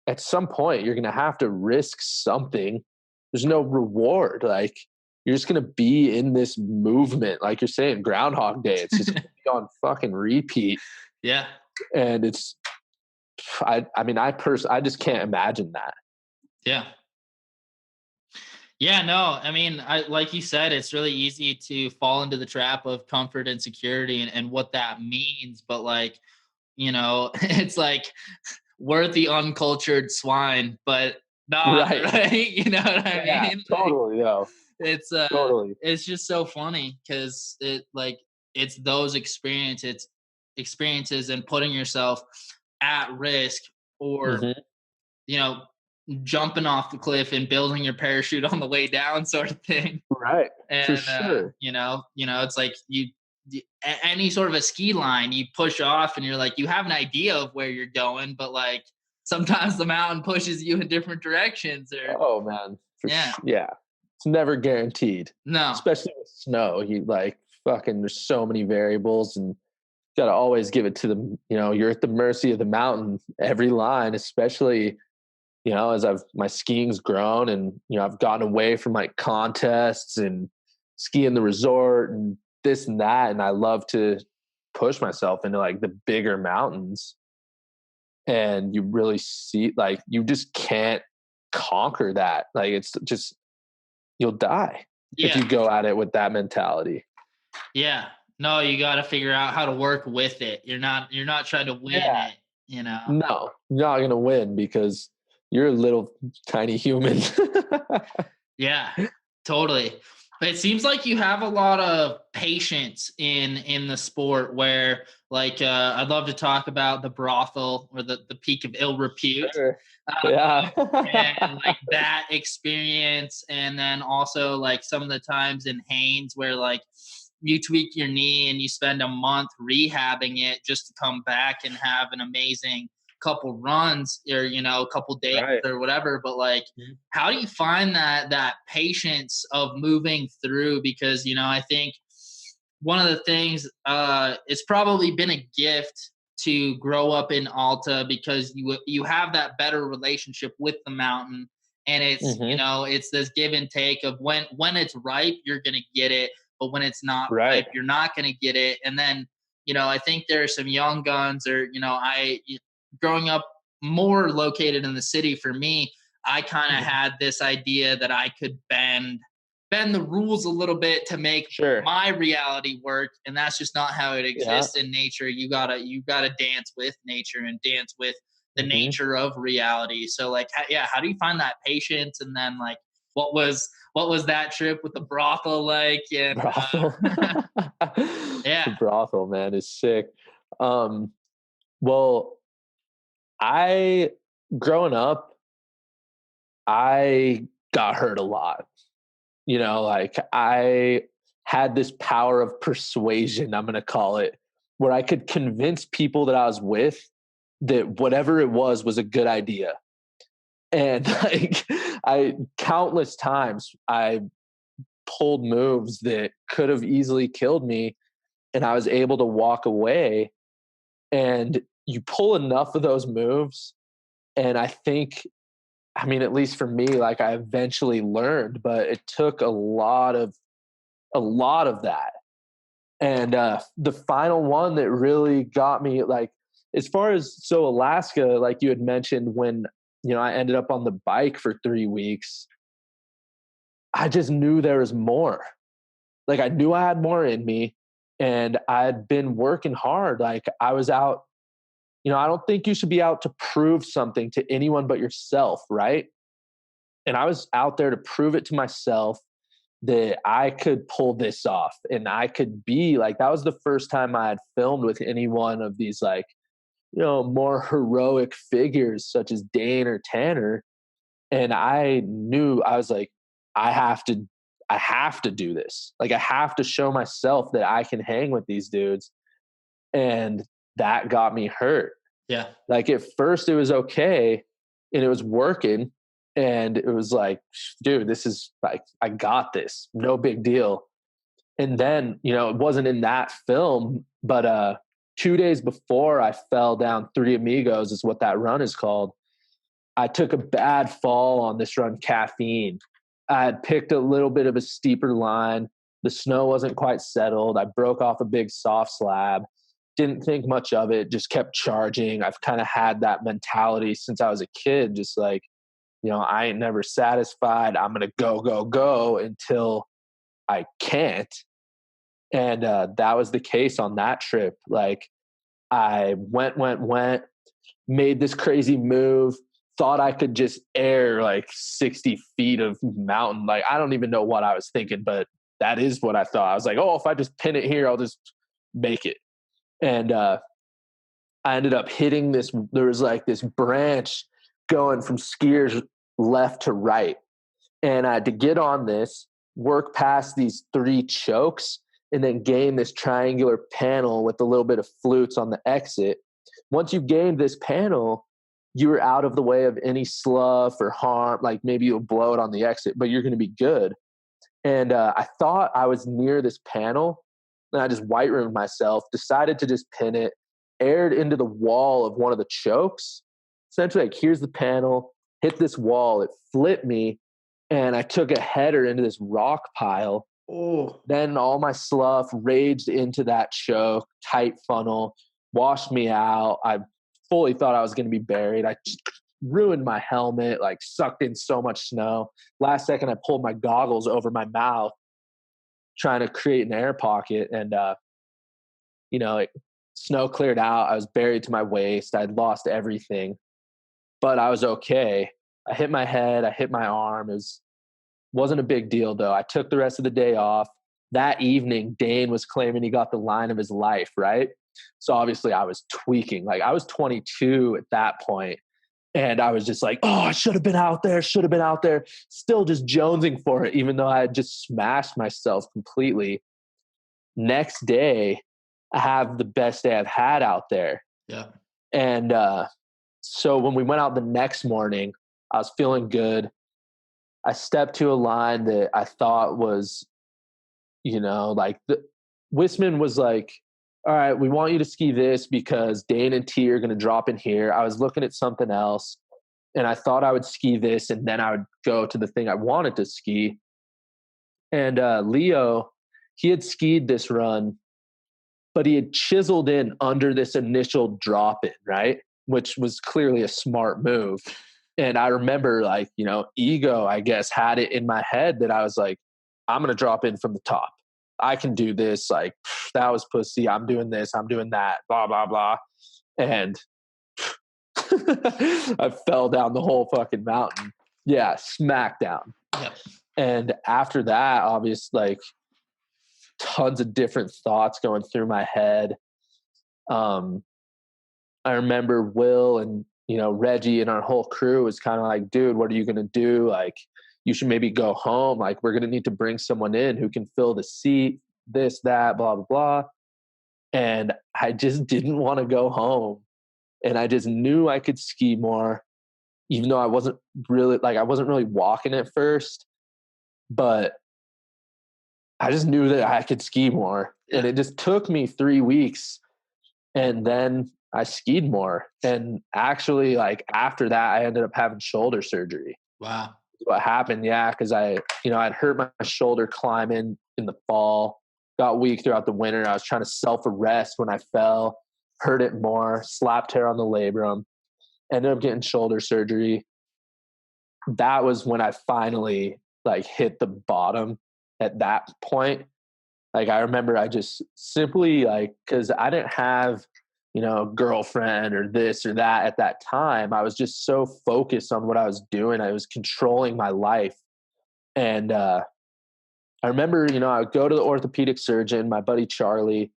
Speaker 1: at some point you're going to have to risk something. There's no reward. Like, you're just going to be in this movement. Like you're saying, Groundhog Day. It's just gonna be on fucking repeat.
Speaker 2: Yeah.
Speaker 1: And it's, I mean, I just can't imagine that.
Speaker 2: Yeah. Yeah, no, I mean, like you said, it's really easy to fall into the trap of comfort and security and what that means. But like, you know, it's like we're the uncultured swine, but not
Speaker 1: Right.
Speaker 2: right. You know what I
Speaker 1: Yeah,
Speaker 2: mean?
Speaker 1: totally. Yo. Totally.
Speaker 2: It's just so funny because it's those experiences and putting yourself at risk or
Speaker 1: Mhm.
Speaker 2: you know jumping off the cliff and building your parachute on the way down sort of thing.
Speaker 1: Right. For
Speaker 2: And
Speaker 1: sure.
Speaker 2: it's like any sort of a ski line, you push off and you're like you have an idea of where you're going, but like sometimes the mountain pushes you in different directions or
Speaker 1: Oh man.
Speaker 2: yeah.
Speaker 1: Yeah. It's never guaranteed.
Speaker 2: No.
Speaker 1: Especially with snow. You like fucking there's so many variables and gotta always give it to them. You know, you're at the mercy of the mountain every line, especially, you know, as my skiing's grown and, you know, I've gotten away from like contests and skiing the resort and this and that. And I love to push myself into like the bigger mountains. And you really see, like, you just can't conquer that. Like, it's just, you'll die if
Speaker 2: Yeah.
Speaker 1: you go at it with that mentality.
Speaker 2: Yeah. No, you got to figure out how to work with it. You're not trying to win it, you know.
Speaker 1: No, you're not going to win because you're a little tiny human.
Speaker 2: Yeah, totally. But it seems like you have a lot of patience in the sport where like I'd love to talk about the brothel or the peak of ill repute.
Speaker 1: Sure. Yeah.
Speaker 2: And like that experience and then also like some of the times in Haynes where like you tweak your knee and you spend a month rehabbing it just to come back and have an amazing couple runs or a couple days
Speaker 1: Right.
Speaker 2: or whatever. But like how do you find that patience of moving through? Because I think one of the things it's probably been a gift to grow up in Alta because you have that better relationship with the mountain, and it's,
Speaker 1: Mm-hmm.
Speaker 2: it's this give and take of when it's ripe, you're gonna get it, but when it's not ripe,
Speaker 1: Right.
Speaker 2: you're not gonna get it. And then, I think there are some young guns, or growing up more located in the city for me, I kind of had this idea that I could bend the rules a little bit to make
Speaker 1: Sure.
Speaker 2: my reality work, and that's just not how it
Speaker 1: Yeah.
Speaker 2: exists in nature. You gotta dance with nature and dance with the
Speaker 1: Mm-hmm.
Speaker 2: nature of reality. So like, how do you find that patience? And then like, what was that trip with the brothel like? And
Speaker 1: Brothel.
Speaker 2: yeah.
Speaker 1: The brothel, man, is sick. Um, well, I growing up, I got hurt a lot. Like I had this power of persuasion, I'm going to call it, where I could convince people that I was with that whatever it was a good idea. And like I countless times I pulled moves that could have easily killed me, and I was able to walk away. And you pull enough of those moves, and I mean, at least for me, like I eventually learned, but it took a lot of that. And the final one that really got me, like, as far as Alaska, like you had mentioned, when I ended up on the bike for 3 weeks, I just knew there was more. Like I knew I had more in me, and I'd been working hard. Like I was out. I don't think you should be out to prove something to anyone but yourself, right? And I was out there to prove it to myself that I could pull this off, and I could be like, that was the first time I had filmed with any one of these, like, more heroic figures such as Dane or Tanner. And I knew, I was like, I have to, I have to do this. Like, I have to show myself that I can hang with these dudes. And that got me hurt.
Speaker 2: Yeah.
Speaker 1: Like at first it was okay and it was working, and it was like, dude, this is like, I got this, no big deal. And then, it wasn't in that film, but 2 days before I fell down Three Amigos, is what that run is called. I took a bad fall on this run, Caffeine. I had picked a little bit of a steeper line. The snow wasn't quite settled. I broke off a big soft slab. Didn't think much of it, just kept charging. I've kind of had that mentality since I was a kid, just like, I ain't never satisfied. I'm going to go, go, go until I can't. And that was the case on that trip. Like I went, made this crazy move, thought I could just air like 60 feet of mountain. Like, I don't even know what I was thinking, but that is what I thought. I was like, oh, if I just pin it here, I'll just make it. And I ended up hitting this. There was like this branch going from skiers left to right. And I had to get on this, work past these 3 chokes, and then gain this triangular panel with a little bit of flutes on the exit. Once you gained this panel, you were out of the way of any slough or harm. Like maybe you'll blow it on the exit, but you're going to be good. And I thought I was near this panel, and I just white roomed myself, decided to just pin it, aired into the wall of one of the chokes. Essentially, like, here's the panel, hit this wall, it flipped me, and I took a header into this rock pile.
Speaker 2: Oh.
Speaker 1: Then all my slough raged into that choke, tight funnel, washed me out. I fully thought I was going to be buried. I just ruined my helmet, like sucked in so much snow. Last second, I pulled my goggles over my mouth, trying to create an air pocket. And, snow cleared out. I was buried to my waist. I'd lost everything, but I was okay. I hit my head. I hit my arm. Wasn't a big deal though. I took the rest of the day off. That evening, Dane was claiming he got the line of his life, right? So obviously I was tweaking. Like I was 22 at that point, and I was just like, oh, I should have been out there, still just jonesing for it, even though I had just smashed myself completely. Next day, I have the best day I've had out there.
Speaker 2: Yeah.
Speaker 1: And so when we went out the next morning, I was feeling good. I stepped to a line that I thought was, like Wisman was like all right, we want you to ski this because Dane and T are going to drop in here. I was looking at something else and I thought I would ski this and then I would go to the thing I wanted to ski. And Leo, he had skied this run, but he had chiseled in under this initial drop in, right? Which was clearly a smart move. And I remember, like, you know, ego, I guess, had it in my head that I was like, I'm going to drop in from the top. I can do this. Like, that was pussy. I'm doing this. I'm doing that. Blah, blah, blah. And I fell down the whole fucking mountain. Yeah, smack down.
Speaker 2: Yep.
Speaker 1: And after that, obviously, like, tons of different thoughts going through my head. I remember Will and, you know, Reggie and our whole crew was kind of like, dude, what are you going to do? Like, you should maybe go home. Like, we're going to need to bring someone in who can fill the seat, this, that, blah, blah, blah. And I just didn't want to go home. And I just knew I could ski more, even though I wasn't really walking at first, but I just knew that I could ski more. And it just took me 3 weeks. And then I skied more. And actually, like, after that, I ended up having shoulder surgery.
Speaker 2: Wow.
Speaker 1: What happened? Yeah. Cause I'd hurt my shoulder climbing in the fall, got weak throughout the winter. I was trying to self-arrest when I fell, hurt it more, slap tear on the labrum, ended up getting shoulder surgery. That was when I finally, like, hit the bottom at that point. Like, I remember I just simply, like, cause I didn't have, you know, girlfriend or this or that at that time. I was just so focused on what I was doing. I was controlling my life. And I remember, you know, I would go to the orthopedic surgeon, my buddy Charlie.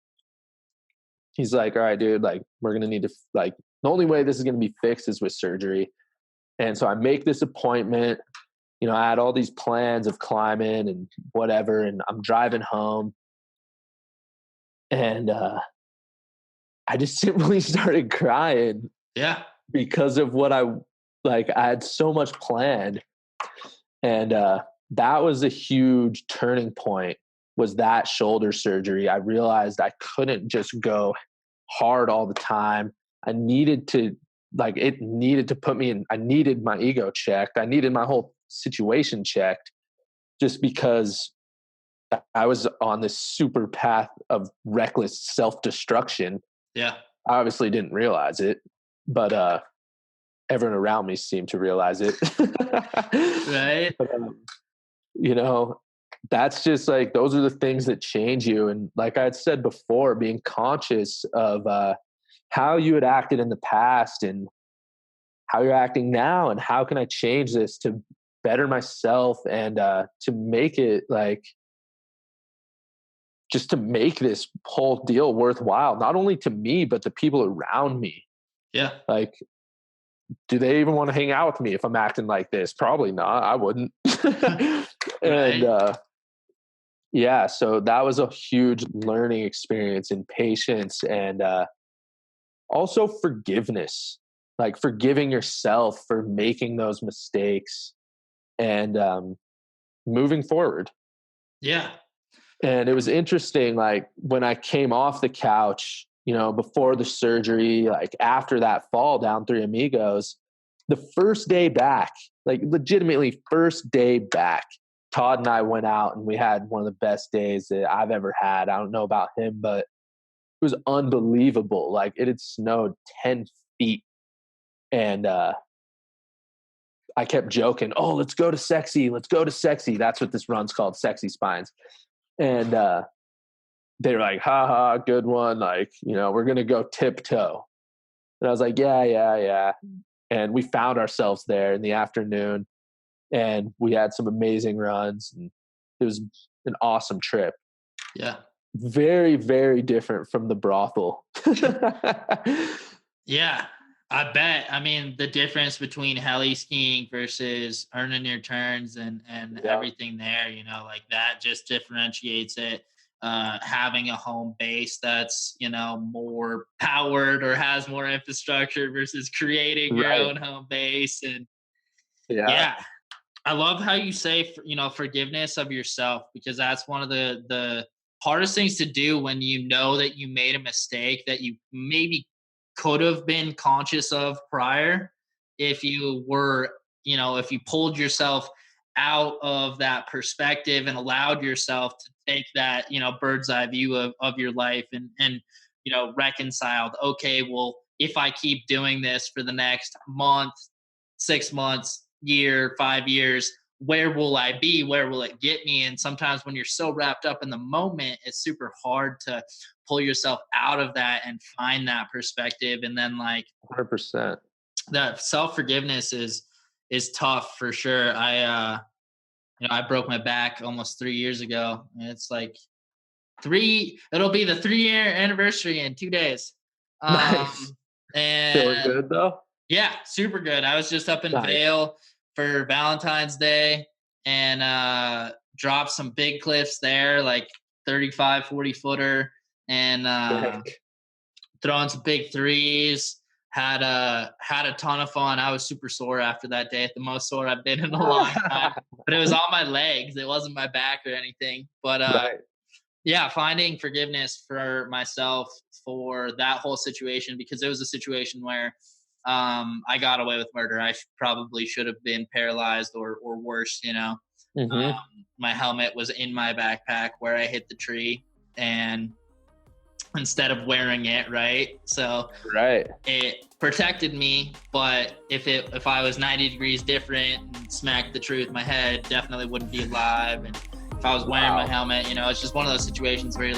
Speaker 1: He's like, all right, dude, like, we're going to need to, like, the only way this is going to be fixed is with surgery. And so I make this appointment. You know, I had all these plans of climbing and whatever, and I'm driving home. And I just simply started crying.
Speaker 2: Yeah.
Speaker 1: Because of what I had so much planned. And that was a huge turning point, was that shoulder surgery. I realized I couldn't just go hard all the time. I needed to, like, it needed to put me in, I needed my ego checked. I needed my whole situation checked, just because I was on this super path of reckless self-destruction.
Speaker 2: Yeah.
Speaker 1: I obviously didn't realize it, but everyone around me seemed to realize it.
Speaker 2: Right.
Speaker 1: But, you know, that's just, like, those are the things that change you. And like I had said before, being conscious of how you had acted in the past and how you're acting now, and how can I change this to better myself and to make it, like, just to make this whole deal worthwhile, not only to me, but the people around me.
Speaker 2: Yeah.
Speaker 1: Like, do they even want to hang out with me if I'm acting like this? Probably not. I wouldn't. And yeah, so that was a huge learning experience in patience, and also forgiveness, like forgiving yourself for making those mistakes and moving forward.
Speaker 2: Yeah.
Speaker 1: And it was interesting, like, when I came off the couch, you know, before the surgery, like, after that fall down Three Amigos, the first day back, like, legitimately first day back, Todd and I went out and we had one of the best days that I've ever had. I don't know about him, but it was unbelievable. Like, it had snowed 10 feet. And I kept joking, oh, let's go to Sexy. Let's go to Sexy. That's what this run's called, Sexy Spines. And they were like, haha, good one. Like, you know, we're going to go tiptoe. And I was like, yeah. And we found ourselves there in the afternoon, and we had some amazing runs, and it was an awesome trip.
Speaker 2: Yeah.
Speaker 1: Very, very different from the brothel.
Speaker 2: Yeah. I bet. I mean, the difference between heli skiing versus earning your turns and everything there, you know, like, that just differentiates it. Having a home base that's, you know, more powered or has more infrastructure versus creating your own home base. And yeah, I love how you say, you know, forgiveness of yourself, because that's one of the hardest things to do when you know that you made a mistake that you maybe could have been conscious of prior, if you were, if you pulled yourself out of that perspective and allowed yourself to take that, bird's eye view of your life and reconciled, okay, well, if I keep doing this for the next month, 6 months, year, 5 years, where will I be? Where will it get me? And sometimes when you're so wrapped up in the moment, it's super hard to pull yourself out of that and find that perspective. And then
Speaker 1: 100%.
Speaker 2: That self-forgiveness is tough for sure. I broke my back almost 3 years ago. And it's it'll be the 3-year anniversary in 2 days.
Speaker 1: Nice.
Speaker 2: And
Speaker 1: Feeling good though?
Speaker 2: Yeah, super good. I was just up in
Speaker 1: Nice.
Speaker 2: Vail for Valentine's Day and dropped some big cliffs there, like 35, 40 footer, and throwing some big threes. Had a ton of fun. I was super sore after that day, the most sore I've been in a long time. But it was on my legs. It wasn't my back or anything. But
Speaker 1: Right.
Speaker 2: yeah, finding forgiveness for myself for that whole situation, because it was a situation where I got away with murder. I probably should have been paralyzed or worse,
Speaker 1: Mm-hmm.
Speaker 2: My helmet was in my backpack where I hit the tree, and instead of wearing it, right? So
Speaker 1: Right.
Speaker 2: it protected me, but if I was 90 degrees different and smacked the tree with my head, definitely wouldn't be alive. And if I was wearing my helmet, it's just one of those situations where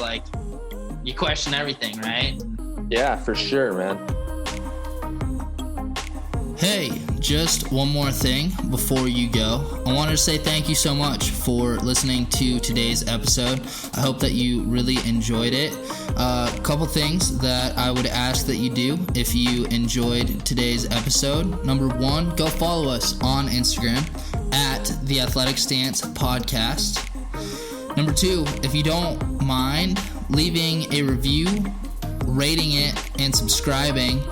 Speaker 2: you question everything, right?
Speaker 1: Yeah, for sure, man.
Speaker 3: Hey, just one more thing before you go. I wanted to say thank you so much for listening to today's episode. I hope that you really enjoyed it. A couple things that I would ask that you do if you enjoyed today's episode. Number one, go follow us on Instagram at The Athletic Stance Podcast. Number two, if you don't mind leaving a review, rating it, and subscribing,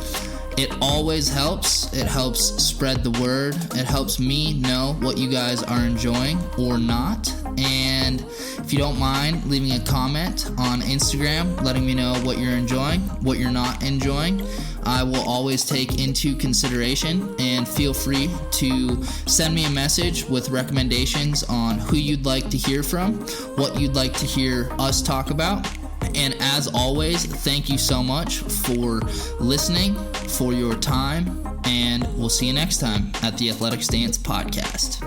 Speaker 3: it always helps. It helps spread the word. It helps me know what you guys are enjoying or not. And if you don't mind leaving a comment on Instagram, letting me know what you're enjoying, what you're not enjoying, I will always take into consideration. And feel free to send me a message with recommendations on who you'd like to hear from, what you'd like to hear us talk about. And as always, thank you so much for listening, for your time, and we'll see you next time at the Athletic Stance Podcast.